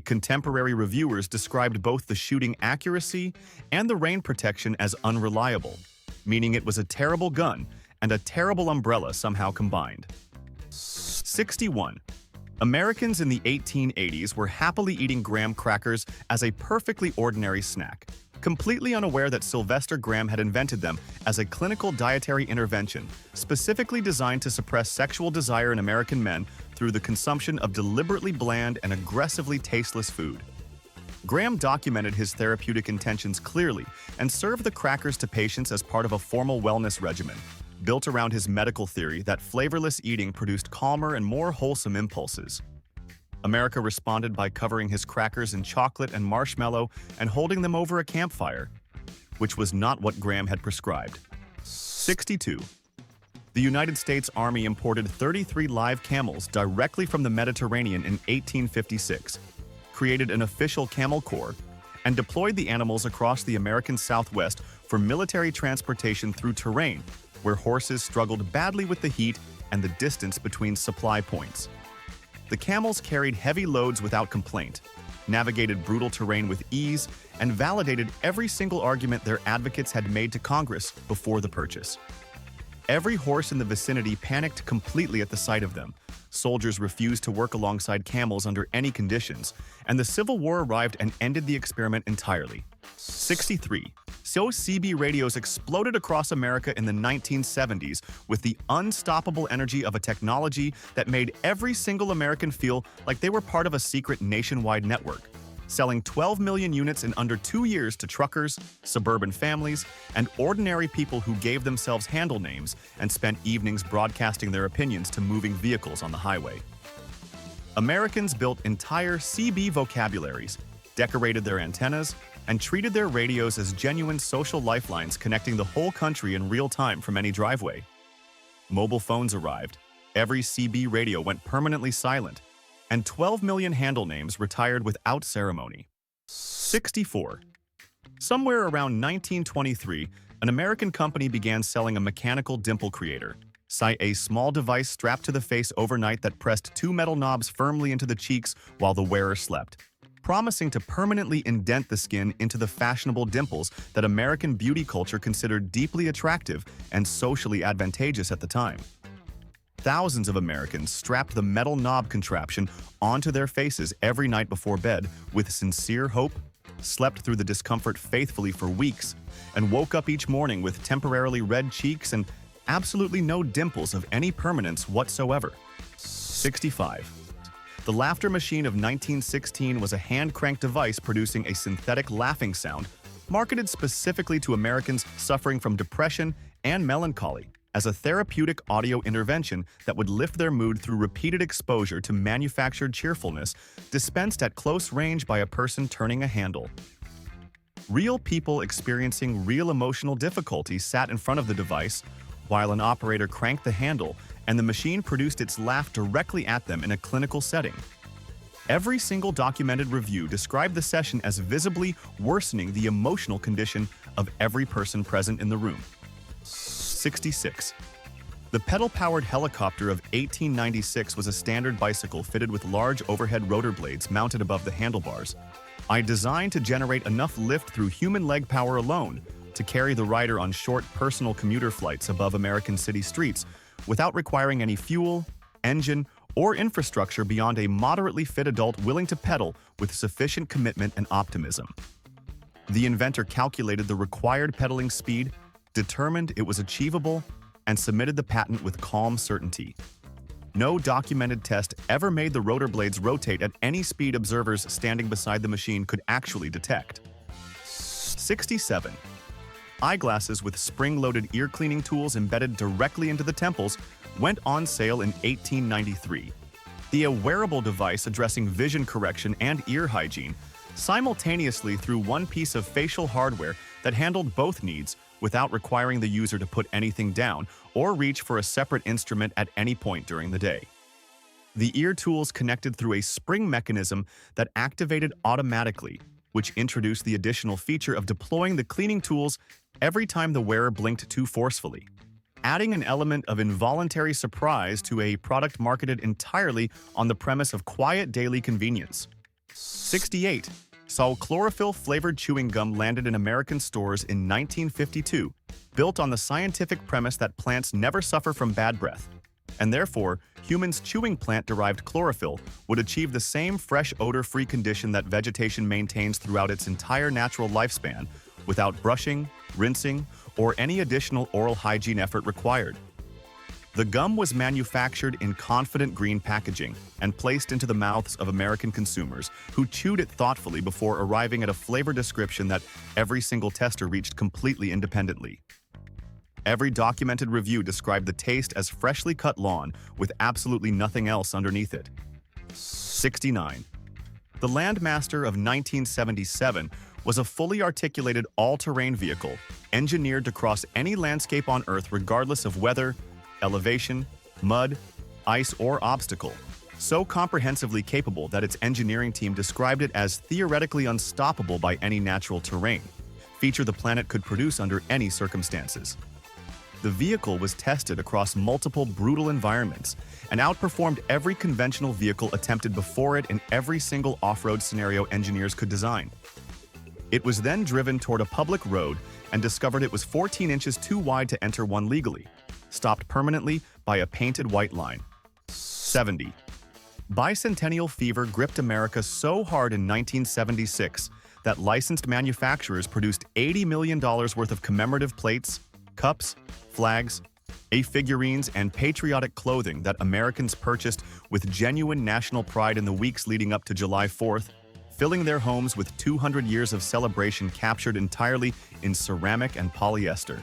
Contemporary reviewers described both the shooting accuracy and the rain protection as unreliable, meaning it was a terrible gun and a terrible umbrella somehow combined. 61. Americans in the 1880s were happily eating graham crackers as a perfectly ordinary snack, completely unaware that Sylvester Graham had invented them as a clinical dietary intervention specifically designed to suppress sexual desire in American men through the consumption of deliberately bland and aggressively tasteless food. Graham documented his therapeutic intentions clearly and served the crackers to patients as part of a formal wellness regimen, built around his medical theory that flavorless eating produced calmer and more wholesome impulses. America responded by covering his crackers in chocolate and marshmallow and holding them over a campfire, which was not what Graham had prescribed. 62. The United States Army imported 33 live camels directly from the Mediterranean in 1856, created an official camel corps, and deployed the animals across the American Southwest for military transportation through terrain where horses struggled badly with the heat and the distance between supply points. The camels carried heavy loads without complaint, navigated brutal terrain with ease, and validated every single argument their advocates had made to Congress before the purchase. Every horse in the vicinity panicked completely at the sight of them. Soldiers refused to work alongside camels under any conditions, and the Civil War arrived and ended the experiment entirely. 63. So CB radios exploded across America in the 1970s with the unstoppable energy of a technology that made every single American feel like they were part of a secret nationwide network, selling 12 million units in under 2 years to truckers, suburban families, and ordinary people who gave themselves handle names and spent evenings broadcasting their opinions to moving vehicles on the highway. Americans built entire CB vocabularies, decorated their antennas, and treated their radios as genuine social lifelines connecting the whole country in real time from any driveway. Mobile phones arrived, every CB radio went permanently silent, and 12 million handle names retired without ceremony. 64. Somewhere around 1923, an American company began selling a mechanical dimple creator, a small device strapped to the face overnight that pressed 2 metal knobs firmly into the cheeks while the wearer slept, promising to permanently indent the skin into the fashionable dimples that American beauty culture considered deeply attractive and socially advantageous at the time. Thousands of Americans strapped the metal knob contraption onto their faces every night before bed with sincere hope, slept through the discomfort faithfully for weeks, and woke up each morning with temporarily red cheeks and absolutely no dimples of any permanence whatsoever. 65. The laughter machine of 1916 was a hand-cranked device producing a synthetic laughing sound marketed specifically to Americans suffering from depression and melancholy as a therapeutic audio intervention that would lift their mood through repeated exposure to manufactured cheerfulness dispensed at close range by a person turning a handle. Real people experiencing real emotional difficulties sat in front of the device while an operator cranked the handle and the machine produced its laugh directly at them in a clinical setting. Every single documented review described the session as visibly worsening the emotional condition of every person present in the room. 66. The pedal-powered helicopter of 1896 was a standard bicycle fitted with large overhead rotor blades mounted above the handlebars, designed to generate enough lift through human leg power alone to carry the rider on short personal commuter flights above American city streets without requiring any fuel, engine, or infrastructure beyond a moderately fit adult willing to pedal with sufficient commitment and optimism. The inventor calculated the required pedaling speed, determined it was achievable, and submitted the patent with calm certainty. No documented test ever made the rotor blades rotate at any speed observers standing beside the machine could actually detect. 67. Eyeglasses with spring-loaded ear cleaning tools embedded directly into the temples went on sale in 1893. The wearable device addressing vision correction and ear hygiene simultaneously through one piece of facial hardware that handled both needs without requiring the user to put anything down or reach for a separate instrument at any point during the day. The ear tools connected through a spring mechanism that activated automatically, which introduced the additional feature of deploying the cleaning tools every time the wearer blinked too forcefully, adding an element of involuntary surprise to a product marketed entirely on the premise of quiet daily convenience. 68. Saw chlorophyll-flavored chewing gum landed in American stores in 1952, built on the scientific premise that plants never suffer from bad breath. and therefore, humans chewing plant-derived chlorophyll would achieve the same fresh odor-free condition that vegetation maintains throughout its entire natural lifespan without brushing, rinsing, or any additional oral hygiene effort required. The gum was manufactured in confident green packaging and placed into the mouths of American consumers who chewed it thoughtfully before arriving at a flavor description that every single tester reached completely independently. Every documented review described the taste as freshly cut lawn with absolutely nothing else underneath it. 69. The Landmaster of 1977 was a fully articulated all-terrain vehicle engineered to cross any landscape on Earth regardless of weather, elevation, mud, ice, or obstacle, so comprehensively capable that its engineering team described it as theoretically unstoppable by any natural terrain, feature the planet could produce under any circumstances. The vehicle was tested across multiple brutal environments and outperformed every conventional vehicle attempted before it in every single off-road scenario engineers could design. It was then driven toward a public road and discovered it was 14 inches too wide to enter one legally, stopped permanently by a painted white line. 70. Bicentennial fever gripped America so hard in 1976 that licensed manufacturers produced $80 million worth of commemorative plates, cups, flags, figurines, and patriotic clothing that Americans purchased with genuine national pride in the weeks leading up to July 4th, filling their homes with 200 years of celebration captured entirely in ceramic and polyester.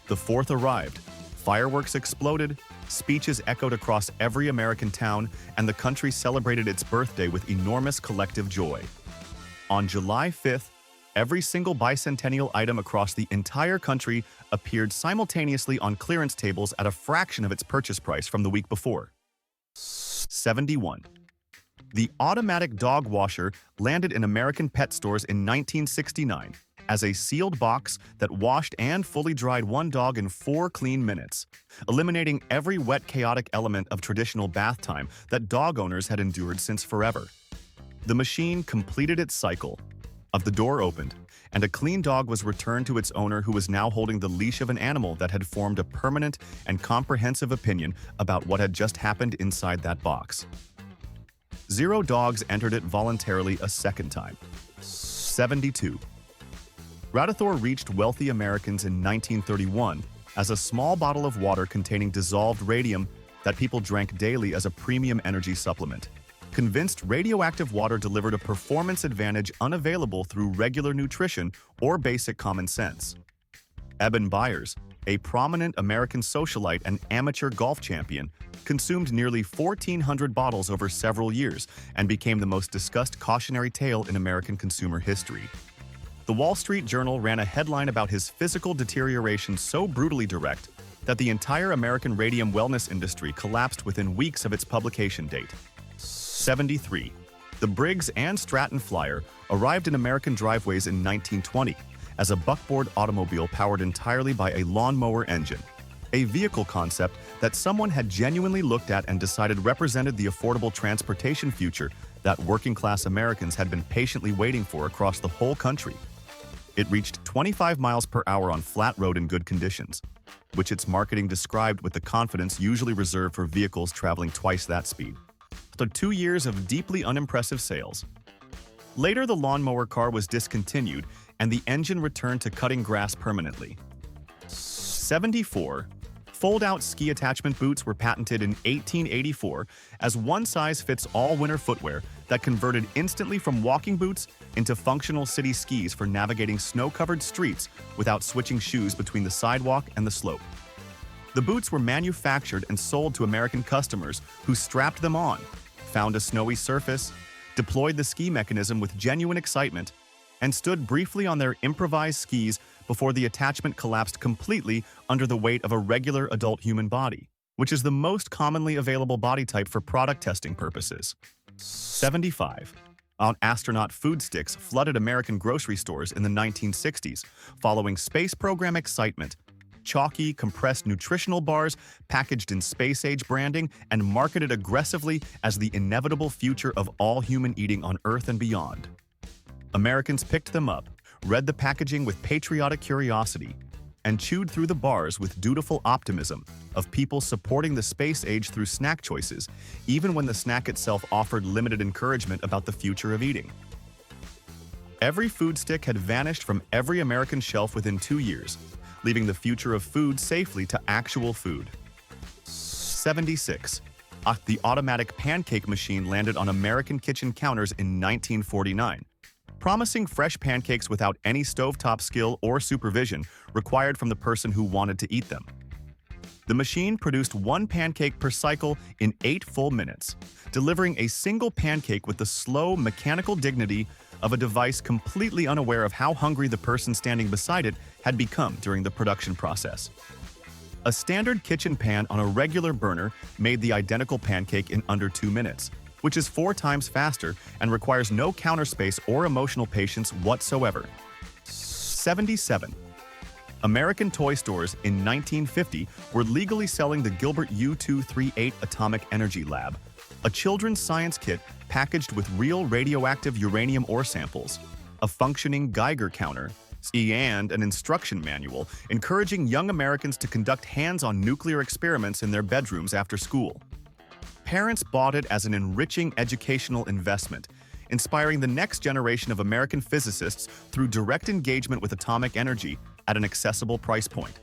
The 4th arrived, fireworks exploded, speeches echoed across every American town, and the country celebrated its birthday with enormous collective joy. On July 5th, every single bicentennial item across the entire country appeared simultaneously on clearance tables at a fraction of its purchase price from the week before. 71. The automatic dog washer landed in American pet stores in 1969 as a sealed box that washed and fully dried one dog in 4 clean minutes, eliminating every wet, chaotic element of traditional bath time that dog owners had endured since forever. The machine completed its cycle. The door opened, and a clean dog was returned to its owner, who was now holding the leash of an animal that had formed a permanent and comprehensive opinion about what had just happened inside that box. 0 dogs entered it voluntarily a second time. 72. Radithor reached wealthy Americans in 1931 as a small bottle of water containing dissolved radium that people drank daily as a premium energy supplement. Convinced radioactive water delivered a performance advantage unavailable through regular nutrition or basic common sense. Eben Byers, a prominent American socialite and amateur golf champion, consumed nearly 1,400 bottles over several years and became the most discussed cautionary tale in American consumer history. The Wall Street Journal ran a headline about his physical deterioration so brutally direct that the entire American radium wellness industry collapsed within weeks of its publication date. 73. The Briggs & Stratton Flyer arrived in American driveways in 1920 as a buckboard automobile powered entirely by a lawnmower engine, a vehicle concept that someone had genuinely looked at and decided represented the affordable transportation future that working-class Americans had been patiently waiting for across the whole country. It reached 25 miles per hour on flat road in good conditions, which its marketing described with the confidence usually reserved for vehicles traveling twice that speed. After 2 years of deeply unimpressive sales. Later, the lawnmower car was discontinued and the engine returned to cutting grass permanently. 74. Fold-out ski attachment boots were patented in 1884 as one-size-fits-all winter footwear that converted instantly from walking boots into functional city skis for navigating snow-covered streets without switching shoes between the sidewalk and the slope. The boots were manufactured and sold to American customers who strapped them on, found a snowy surface, deployed the ski mechanism with genuine excitement, and stood briefly on their improvised skis before the attachment collapsed completely under the weight of a regular adult human body, which is the most commonly available body type for product testing purposes. 75. Astronaut food sticks flooded American grocery stores in the 1960s following space program excitement. Chalky, compressed nutritional bars packaged in space-age branding and marketed aggressively as the inevitable future of all human eating on Earth and beyond. Americans picked them up, read the packaging with patriotic curiosity, and chewed through the bars with dutiful optimism of people supporting the space age through snack choices, even when the snack itself offered limited encouragement about the future of eating. Every food stick had vanished from every American shelf within 2 years, leaving the future of food safely to actual food. 76. The automatic pancake machine landed on American kitchen counters in 1949, promising fresh pancakes without any stovetop skill or supervision required from the person who wanted to eat them. The machine produced 1 pancake per cycle in 8 full minutes, delivering a single pancake with the slow, mechanical dignity of a device completely unaware of how hungry the person standing beside it had become during the production process. A standard kitchen pan on a regular burner made the identical pancake in under 2 minutes, which is 4 times faster and requires no counter space or emotional patience whatsoever. 77. American toy stores in 1950 were legally selling the Gilbert U-238 Atomic Energy Lab, a children's science kit packaged with real radioactive uranium ore samples, a functioning Geiger counter, and an instruction manual encouraging young Americans to conduct hands-on nuclear experiments in their bedrooms after school. Parents bought it as an enriching educational investment, inspiring the next generation of American physicists through direct engagement with atomic energy at an accessible price point.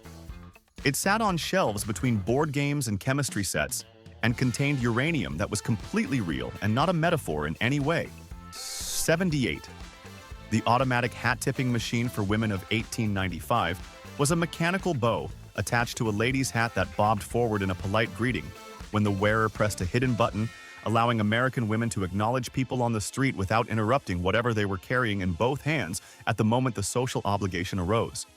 It sat on shelves between board games and chemistry sets and contained uranium that was completely real and not a metaphor in any way. 78. The automatic hat-tipping machine for women of 1895 was a mechanical bow attached to a lady's hat that bobbed forward in a polite greeting when the wearer pressed a hidden button, allowing American women to acknowledge people on the street without interrupting whatever they were carrying in both hands at the moment the social obligation arose.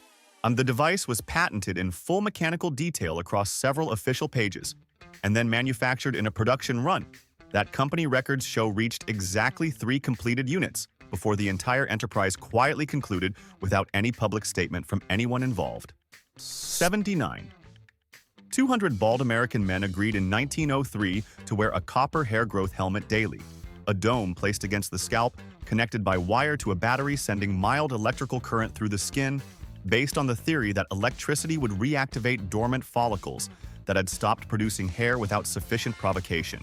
The device was patented in full mechanical detail across several official pages, and then manufactured in a production run that company records show reached exactly 3 completed units before the entire enterprise quietly concluded without any public statement from anyone involved. 79. 200 bald American men agreed in 1903 to wear a copper hair growth helmet daily, a dome placed against the scalp, connected by wire to a battery sending mild electrical current through the skin, based on the theory that electricity would reactivate dormant follicles that had stopped producing hair without sufficient provocation.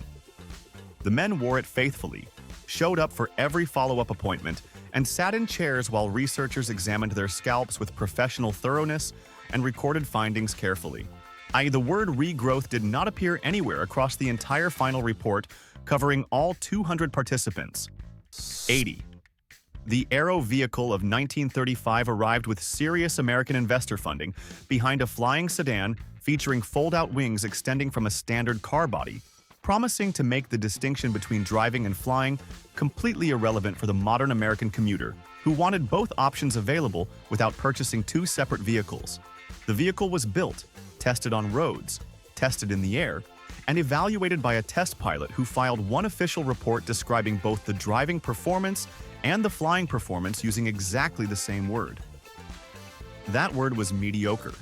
The men wore it faithfully, showed up for every follow-up appointment, and sat in chairs while researchers examined their scalps with professional thoroughness and recorded findings carefully. The word regrowth did not appear anywhere across the entire final report, covering all 200 participants. 80. The Aero vehicle of 1935 arrived with serious American investor funding behind a flying sedan featuring fold-out wings extending from a standard car body, promising to make the distinction between driving and flying completely irrelevant for the modern American commuter, who wanted both options available without purchasing 2 separate vehicles. The vehicle was built, tested on roads, tested in the air, and evaluated by a test pilot who filed one official report describing both the driving performance and the flying performance using exactly the same word. That word was mediocre,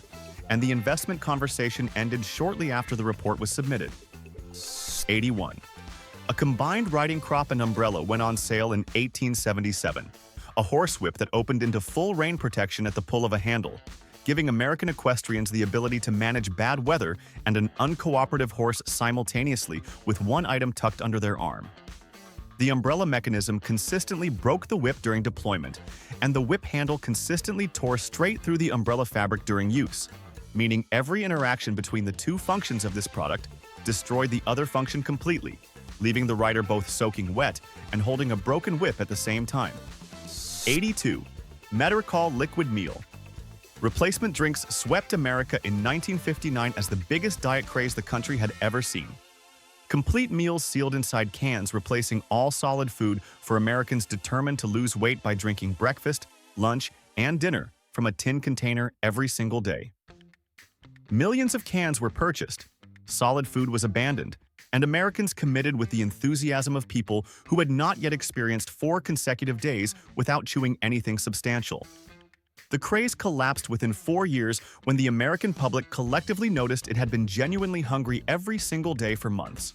and the investment conversation ended shortly after the report was submitted. 81. A combined riding crop and umbrella went on sale in 1877, a horsewhip that opened into full rain protection at the pull of a handle, giving American equestrians the ability to manage bad weather and an uncooperative horse simultaneously with one item tucked under their arm. The umbrella mechanism consistently broke the whip during deployment, and the whip handle consistently tore straight through the umbrella fabric during use, meaning every interaction between the 2 functions of this product destroyed the other function completely, leaving the rider both soaking wet and holding a broken whip at the same time. 82. Metacol liquid meal. Replacement drinks swept America in 1959 as the biggest diet craze the country had ever seen. Complete meals sealed inside cans replacing all solid food for Americans determined to lose weight by drinking breakfast, lunch, and dinner from a tin container every single day. Millions of cans were purchased, solid food was abandoned, and Americans committed with the enthusiasm of people who had not yet experienced 4 consecutive days without chewing anything substantial. The craze collapsed within 4 years when the American public collectively noticed it had been genuinely hungry every single day for months.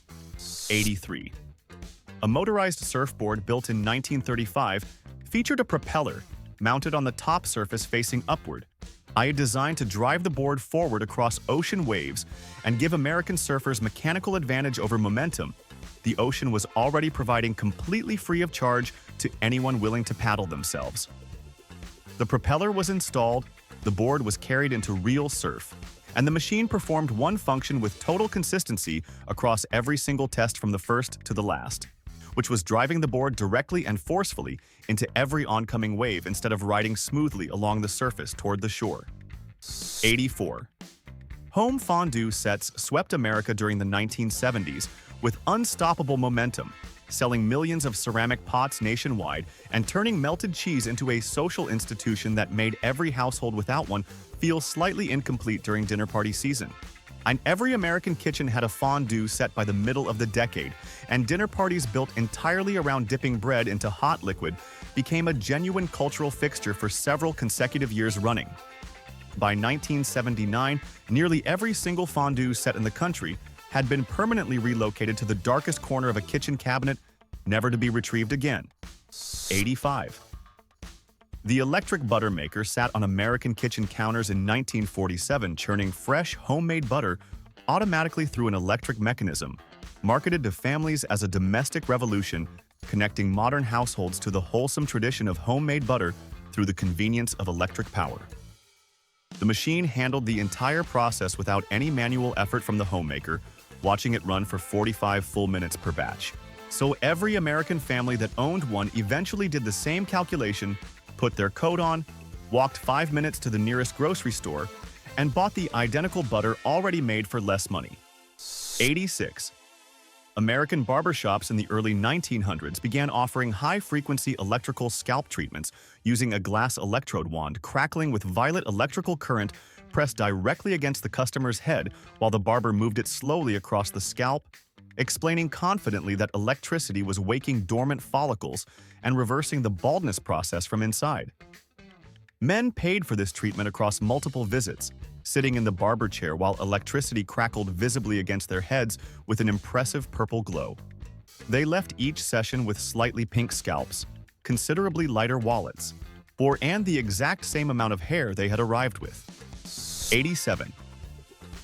83. A motorized surfboard built in 1935 featured a propeller mounted on the top surface facing upward, I designed to drive the board forward across ocean waves and give American surfers mechanical advantage over momentum. The ocean was already providing completely free of charge to anyone willing to paddle themselves. The propeller was installed, the board was carried into real surf, and the machine performed one function with total consistency across every single test from the first to the last, which was driving the board directly and forcefully into every oncoming wave instead of riding smoothly along the surface toward the shore. 84. Home fondue sets swept America during the 1970s with unstoppable momentum, selling millions of ceramic pots nationwide and turning melted cheese into a social institution that made every household without one feel slightly incomplete during dinner party season. And every American kitchen had a fondue set by the middle of the decade, and dinner parties built entirely around dipping bread into hot liquid became a genuine cultural fixture for several consecutive years running. By 1979, nearly every single fondue set in the country had been permanently relocated to the darkest corner of a kitchen cabinet, never to be retrieved again. 85. The electric butter maker sat on American kitchen counters in 1947, churning fresh, homemade butter automatically through an electric mechanism, marketed to families as a domestic revolution, connecting modern households to the wholesome tradition of homemade butter through the convenience of electric power. The machine handled the entire process without any manual effort from the homemaker, watching it run for 45 full minutes per batch. So every American family that owned one eventually did the same calculation, put their coat on, walked 5 minutes to the nearest grocery store, and bought the identical butter already made for less money. 86. American barbershops in the early 1900s began offering high-frequency electrical scalp treatments using a glass electrode wand crackling with violet electrical current pressed directly against the customer's head while the barber moved it slowly across the scalp, explaining confidently that electricity was waking dormant follicles and reversing the baldness process from inside. Men paid for this treatment across multiple visits, sitting in the barber chair while electricity crackled visibly against their heads with an impressive purple glow. They left each session with slightly pink scalps, considerably lighter wallets, and the exact same amount of hair they had arrived with. 87.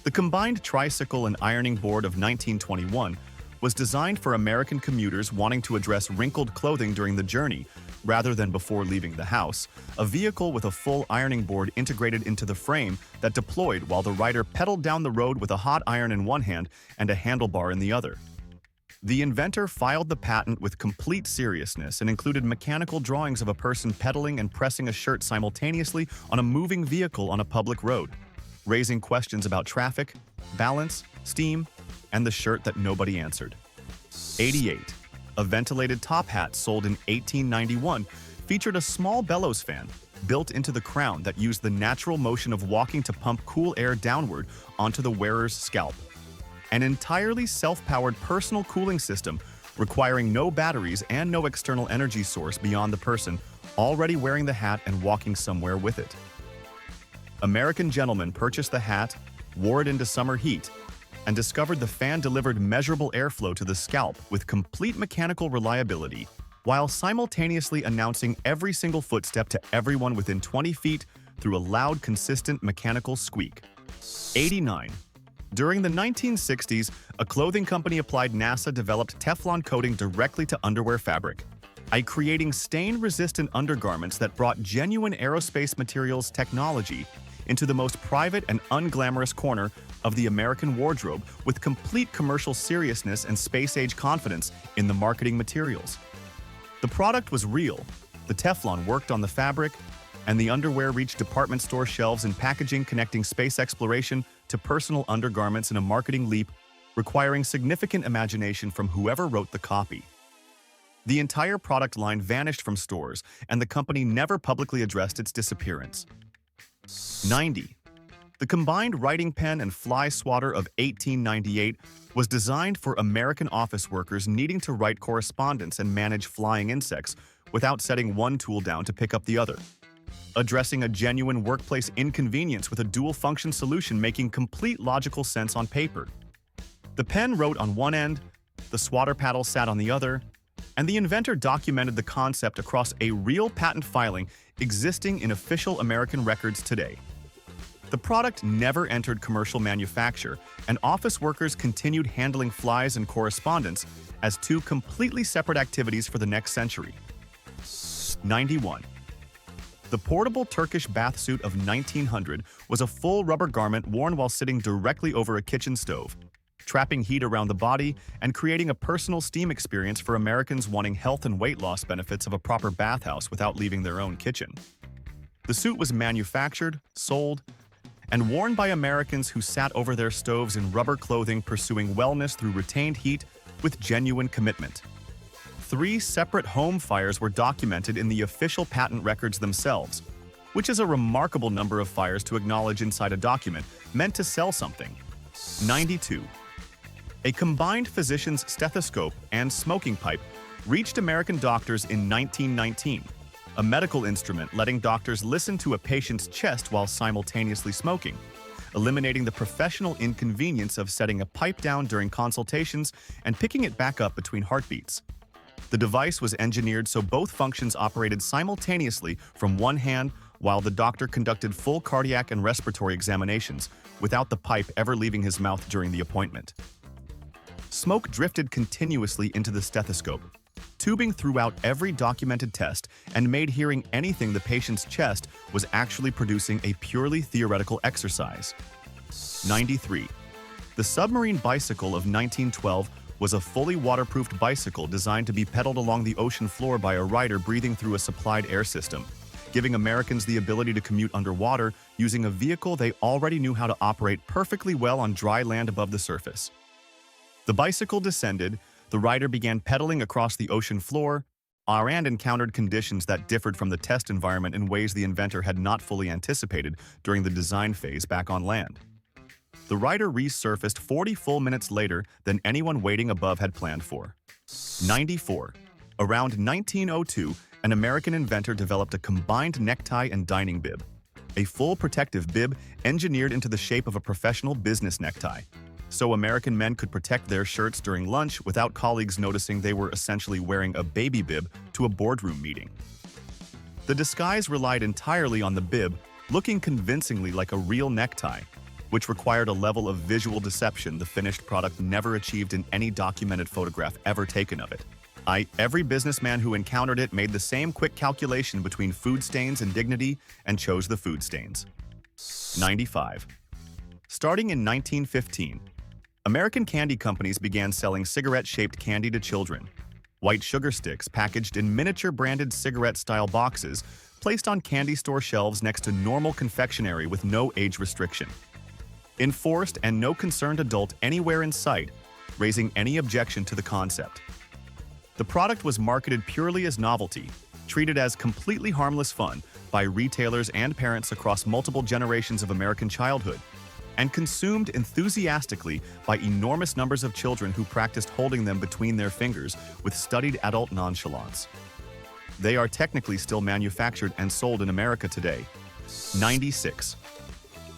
The combined tricycle and ironing board of 1921 was designed for American commuters wanting to address wrinkled clothing during the journey, rather than before leaving the house, a vehicle with a full ironing board integrated into the frame that deployed while the rider pedaled down the road with a hot iron in one hand and a handlebar in the other. The inventor filed the patent with complete seriousness and included mechanical drawings of a person pedaling and pressing a shirt simultaneously on a moving vehicle on a public road, raising questions about traffic, balance, steam, and the shirt that nobody answered. 88. A ventilated top hat sold in 1891 featured a small bellows fan built into the crown that used the natural motion of walking to pump cool air downward onto the wearer's scalp. An entirely self-powered personal cooling system requiring no batteries and no external energy source beyond the person already wearing the hat and walking somewhere with it. American gentlemen purchased the hat, wore it into summer heat, and discovered the fan delivered measurable airflow to the scalp with complete mechanical reliability, while simultaneously announcing every single footstep to everyone within 20 feet through a loud, consistent mechanical squeak. 89. During the 1960s, a clothing company applied NASA-developed Teflon coating directly to underwear fabric, creating stain-resistant undergarments that brought genuine aerospace materials technology into the most private and unglamorous corner of the American wardrobe with complete commercial seriousness and space-age confidence in the marketing materials. The product was real, the Teflon worked on the fabric, and the underwear reached department store shelves and packaging, connecting space exploration to personal undergarments in a marketing leap requiring significant imagination from whoever wrote the copy. The entire product line vanished from stores, and the company never publicly addressed its disappearance. 90. The combined writing pen and fly swatter of 1898 was designed for American office workers needing to write correspondence and manage flying insects without setting one tool down to pick up the other, addressing a genuine workplace inconvenience with a dual-function solution making complete logical sense on paper. The pen wrote on one end, the swatter paddle sat on the other, and the inventor documented the concept across a real patent filing existing in official American records today. The product never entered commercial manufacture, and office workers continued handling flies and correspondence as two completely separate activities for the next century. 91. The portable Turkish bath suit of 1900 was a full rubber garment worn while sitting directly over a kitchen stove, trapping heat around the body and creating a personal steam experience for Americans wanting health and weight loss benefits of a proper bathhouse without leaving their own kitchen. The suit was manufactured, sold, and worn by Americans who sat over their stoves in rubber clothing pursuing wellness through retained heat with genuine commitment. 3 separate home fires were documented in the official patent records themselves, which is a remarkable number of fires to acknowledge inside a document meant to sell something. 92. A combined physician's stethoscope and smoking pipe reached American doctors in 1919, a medical instrument letting doctors listen to a patient's chest while simultaneously smoking, eliminating the professional inconvenience of setting a pipe down during consultations and picking it back up between heartbeats. The device was engineered so both functions operated simultaneously from one hand while the doctor conducted full cardiac and respiratory examinations without the pipe ever leaving his mouth during the appointment. Smoke drifted continuously into the stethoscope, tubing throughout every documented test and made hearing anything the patient's chest was actually producing a purely theoretical exercise. 93. The submarine bicycle of 1912 was a fully waterproofed bicycle designed to be pedaled along the ocean floor by a rider breathing through a supplied air system, giving Americans the ability to commute underwater using a vehicle they already knew how to operate perfectly well on dry land above the surface. The bicycle descended, the rider began pedaling across the ocean floor, and encountered conditions that differed from the test environment in ways the inventor had not fully anticipated during the design phase back on land. The rider resurfaced 40 full minutes later than anyone waiting above had planned for. 94. Around 1902, an American inventor developed a combined necktie and dining bib, a full protective bib engineered into the shape of a professional business necktie, so American men could protect their shirts during lunch without colleagues noticing they were essentially wearing a baby bib to a boardroom meeting. The disguise relied entirely on the bib looking convincingly like a real necktie, which required a level of visual deception the finished product never achieved in any documented photograph ever taken of it. Every businessman who encountered it made the same quick calculation between food stains and dignity and chose the food stains. 95. Starting in 1915, American candy companies began selling cigarette-shaped candy to children. White sugar sticks packaged in miniature branded cigarette-style boxes placed on candy store shelves next to normal confectionery with no age restriction. Enforced and no concerned adult anywhere in sight, raising any objection to the concept. The product was marketed purely as novelty, treated as completely harmless fun by retailers and parents across multiple generations of American childhood, and consumed enthusiastically by enormous numbers of children who practiced holding them between their fingers with studied adult nonchalance. They are technically still manufactured and sold in America today. 96.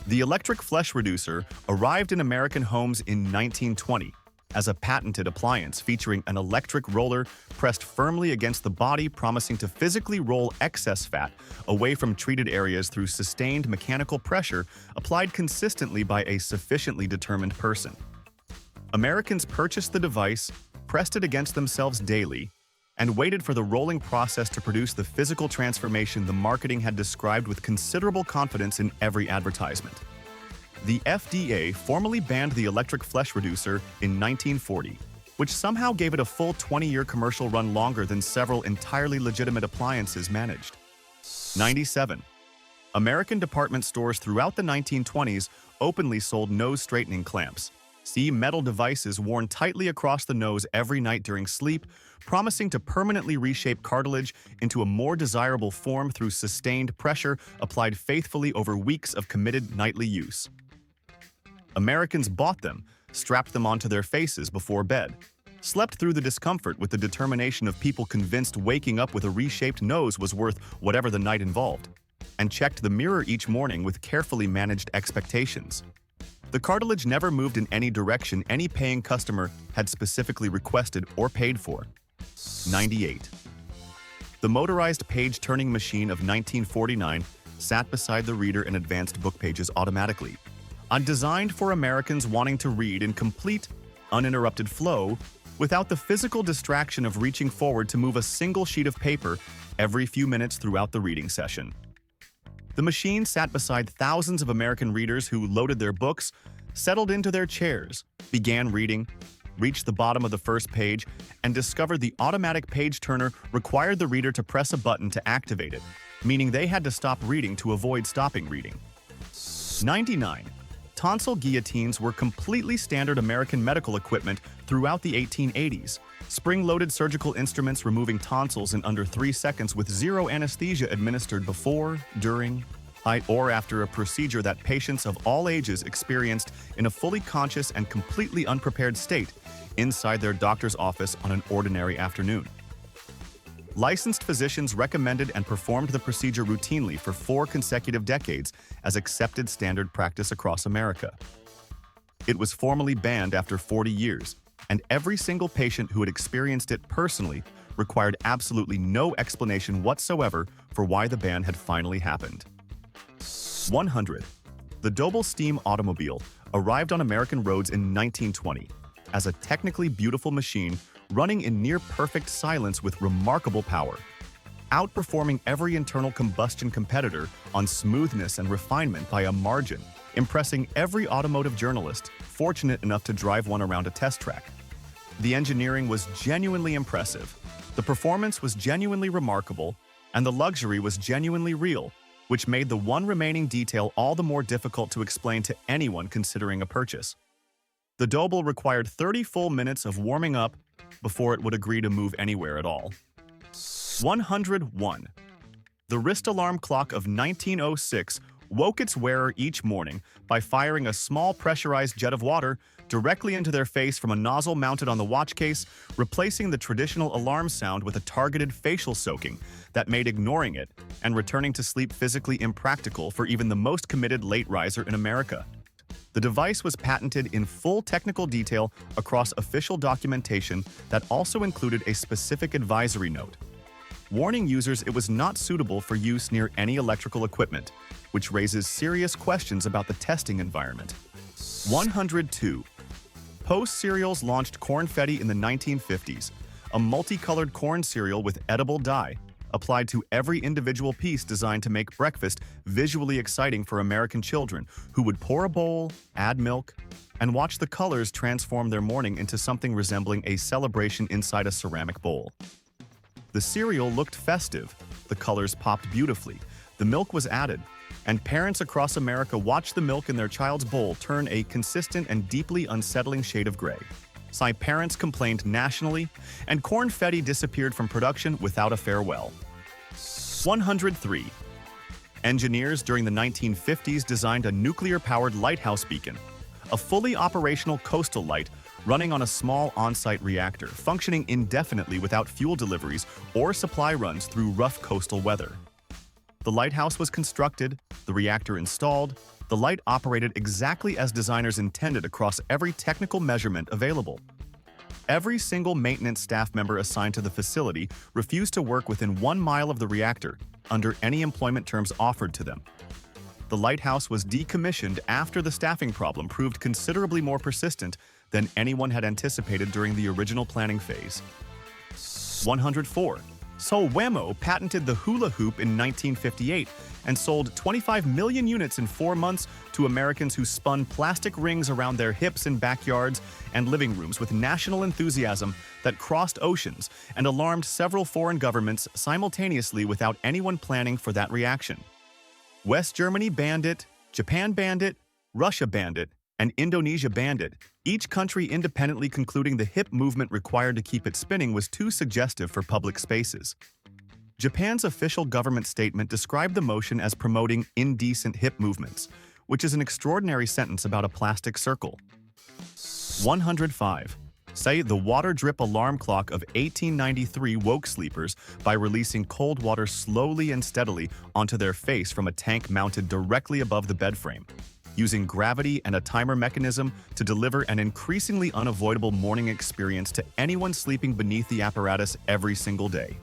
The electric flesh reducer arrived in American homes in 1920 as a patented appliance featuring an electric roller pressed firmly against the body, promising to physically roll excess fat away from treated areas through sustained mechanical pressure applied consistently by a sufficiently determined person. Americans purchased the device, pressed it against themselves daily, and waited for the rolling process to produce the physical transformation the marketing had described with considerable confidence in every advertisement. The FDA formally banned the electric flesh reducer in 1940, which somehow gave it a full 20-year commercial run longer than several entirely legitimate appliances managed. 97. American department stores throughout the 1920s openly sold nose straightening clamps. See metal devices worn tightly across the nose every night during sleep, promising to permanently reshape cartilage into a more desirable form through sustained pressure applied faithfully over weeks of committed nightly use. Americans bought them, strapped them onto their faces before bed, slept through the discomfort with the determination of people convinced waking up with a reshaped nose was worth whatever the night involved, and checked the mirror each morning with carefully managed expectations. The cartilage never moved in any direction any paying customer had specifically requested or paid for. 98. The motorized page-turning machine of 1949 sat beside the reader and advanced book pages automatically. Designed for Americans wanting to read in complete, uninterrupted flow without the physical distraction of reaching forward to move a single sheet of paper every few minutes throughout the reading session. The machine sat beside thousands of American readers who loaded their books, settled into their chairs, began reading, reached the bottom of the first page, and discovered the automatic page turner required the reader to press a button to activate it, meaning they had to stop reading to avoid stopping reading. 99. Tonsil guillotines were completely standard American medical equipment throughout the 1880s. Spring-loaded surgical instruments removing tonsils in under 3 seconds with zero anesthesia administered before, during, or after a procedure that patients of all ages experienced in a fully conscious and completely unprepared state inside their doctor's office on an ordinary afternoon. Licensed physicians recommended and performed the procedure routinely for 4 consecutive decades as accepted standard practice across America. It was formally banned after 40 years, and every single patient who had experienced it personally required absolutely no explanation whatsoever for why the ban had finally happened. 100. The Doble steam automobile arrived on American roads in 1920 as a technically beautiful machine running in near-perfect silence with remarkable power, outperforming every internal combustion competitor on smoothness and refinement by a margin, impressing every automotive journalist fortunate enough to drive one around a test track. The engineering was genuinely impressive, the performance was genuinely remarkable, and the luxury was genuinely real, which made the one remaining detail all the more difficult to explain to anyone considering a purchase. The Doble required 30 full minutes of warming up before it would agree to move anywhere at all. 101. The wrist alarm clock of 1906 woke its wearer each morning by firing a small pressurized jet of water directly into their face from a nozzle mounted on the watch case, replacing the traditional alarm sound with a targeted facial soaking that made ignoring it and returning to sleep physically impractical for even the most committed late riser in America. The device was patented in full technical detail across official documentation that also included a specific advisory note, warning users it was not suitable for use near any electrical equipment, which raises serious questions about the testing environment. 102. Post cereals launched Cornfetti in the 1950s, a multicolored corn cereal with edible dye, applied to every individual piece designed to make breakfast visually exciting for American children who would pour a bowl, add milk, and watch the colors transform their morning into something resembling a celebration inside a ceramic bowl. The cereal looked festive, the colors popped beautifully, the milk was added, and parents across America watched the milk in their child's bowl turn a consistent and deeply unsettling shade of gray. Parents complained nationally, and Cornfetti disappeared from production without a farewell. 103. Engineers during the 1950s designed a nuclear-powered lighthouse beacon, a fully operational coastal light running on a small on-site reactor, functioning indefinitely without fuel deliveries or supply runs through rough coastal weather. The lighthouse was constructed, the reactor installed, the light operated exactly as designers intended across every technical measurement available. Every single maintenance staff member assigned to the facility refused to work within 1 mile of the reactor under any employment terms offered to them. The lighthouse was decommissioned after the staffing problem proved considerably more persistent than anyone had anticipated during the original planning phase. 104. So Wemo patented the hula hoop in 1958 and sold 25 million units in 4 months to Americans who spun plastic rings around their hips in backyards and living rooms with national enthusiasm that crossed oceans and alarmed several foreign governments simultaneously without anyone planning for that reaction. West Germany banned it, Japan banned it, Russia banned it, and Indonesia banned it, each country independently concluding the hip movement required to keep it spinning was too suggestive for public spaces. Japan's official government statement described the motion as promoting indecent hip movements, which is an extraordinary sentence about a plastic circle. 105. Say the water drip alarm clock of 1893 woke sleepers by releasing cold water slowly and steadily onto their face from a tank mounted directly above the bed frame, using gravity and a timer mechanism to deliver an increasingly unavoidable morning experience to anyone sleeping beneath the apparatus every single day.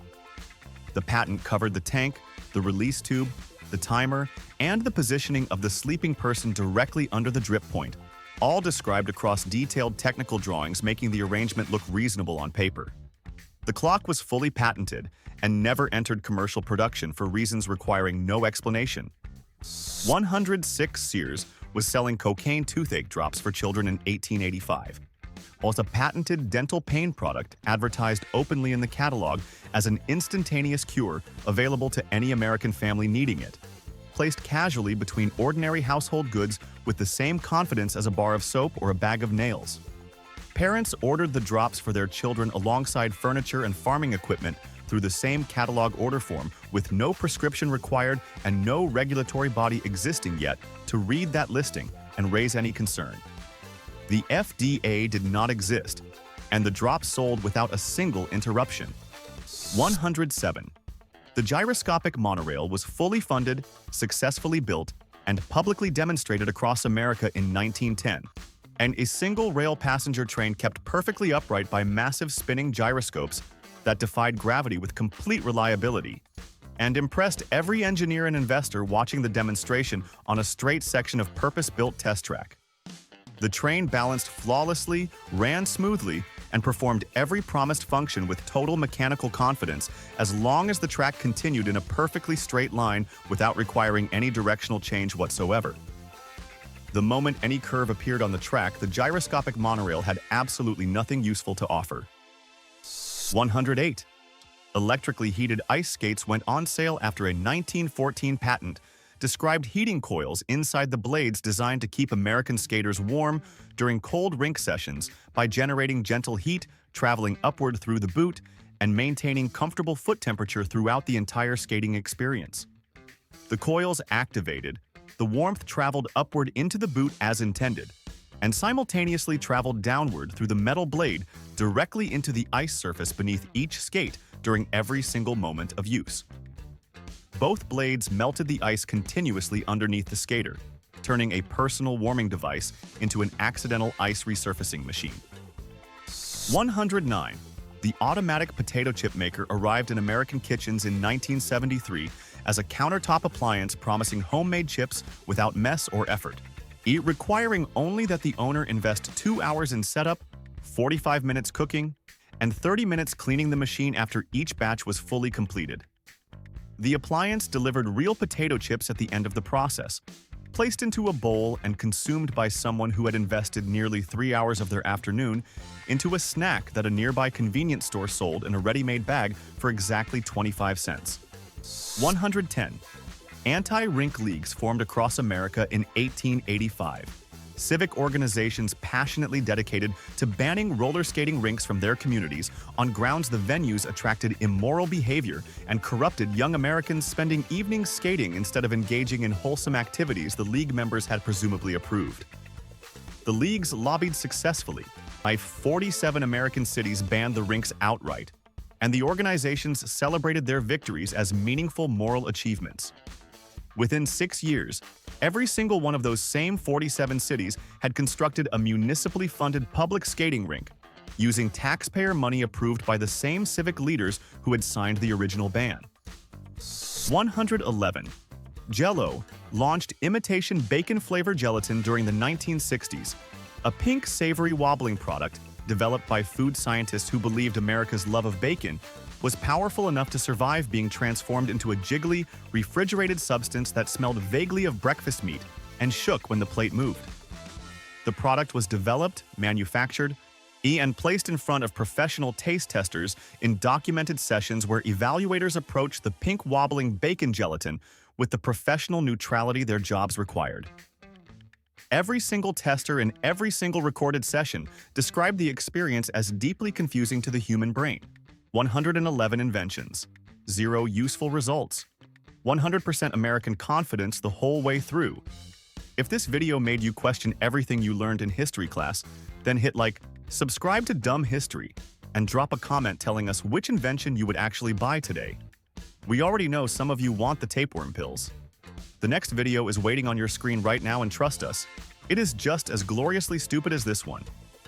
The patent covered the tank, the release tube, the timer, and the positioning of the sleeping person directly under the drip point, all described across detailed technical drawings, making the arrangement look reasonable on paper. The clock was fully patented and never entered commercial production for reasons requiring no explanation. 106 Sears was selling cocaine toothache drops for children in 1885, whilst a patented dental pain product advertised openly in the catalog as an instantaneous cure available to any American family needing it, placed casually between ordinary household goods with the same confidence as a bar of soap or a bag of nails. Parents ordered the drops for their children alongside furniture and farming equipment through the same catalog order form, with no prescription required and no regulatory body existing yet to read that listing and raise any concern. The FDA did not exist, and the drops sold without a single interruption. 107. The gyroscopic monorail was fully funded, successfully built, and publicly demonstrated across America in 1910, and a single rail passenger train kept perfectly upright by massive spinning gyroscopes that defied gravity with complete reliability, and impressed every engineer and investor watching the demonstration on a straight section of purpose-built test track. The train balanced flawlessly, ran smoothly, and performed every promised function with total mechanical confidence as long as the track continued in a perfectly straight line without requiring any directional change whatsoever. The moment any curve appeared on the track, the gyroscopic monorail had absolutely nothing useful to offer. 108. Electrically heated ice skates went on sale after a 1914 patent described heating coils inside the blades designed to keep American skaters warm during cold rink sessions by generating gentle heat, traveling upward through the boot, and maintaining comfortable foot temperature throughout the entire skating experience. The coils activated, the warmth traveled upward into the boot as intended, and simultaneously traveled downward through the metal blade directly into the ice surface beneath each skate during every single moment of use. Both blades melted the ice continuously underneath the skater, turning a personal warming device into an accidental ice resurfacing machine. 109. The automatic potato chip maker arrived in American kitchens in 1973 as a countertop appliance promising homemade chips without mess or effort, requiring only that the owner invest 2 hours in setup, 45 minutes cooking, and 30 minutes cleaning the machine after each batch was fully completed. The appliance delivered real potato chips at the end of the process, placed into a bowl and consumed by someone who had invested nearly 3 hours of their afternoon into a snack that a nearby convenience store sold in a ready-made bag for exactly 25 cents. 110. Anti-rink leagues formed across America in 1885. Civic organizations passionately dedicated to banning roller skating rinks from their communities on grounds the venues attracted immoral behavior and corrupted young Americans spending evenings skating instead of engaging in wholesome activities the league members had presumably approved. The leagues lobbied successfully. 47 American cities banned the rinks outright, and the organizations celebrated their victories as meaningful moral achievements. Within 6 years, every single one of those same 47 cities had constructed a municipally funded public skating rink, using taxpayer money approved by the same civic leaders who had signed the original ban. 111. Jell-O launched imitation bacon-flavored gelatin during the 1960s, a pink, savory wobbling product developed by food scientists who believed America's love of bacon was powerful enough to survive being transformed into a jiggly, refrigerated substance that smelled vaguely of breakfast meat and shook when the plate moved. The product was developed, manufactured, and placed in front of professional taste testers in documented sessions where evaluators approached the pink wobbling bacon gelatin with the professional neutrality their jobs required. Every single tester in every single recorded session described the experience as deeply confusing to the human brain. 111 inventions, 0 useful results, 100% American confidence the whole way through. If this video made you question everything you learned in history class, then hit like, subscribe to Dumb History, and drop a comment telling us which invention you would actually buy today. We already know some of you want the tapeworm pills. The next video is waiting on your screen right now, and trust us, it is just as gloriously stupid as this one.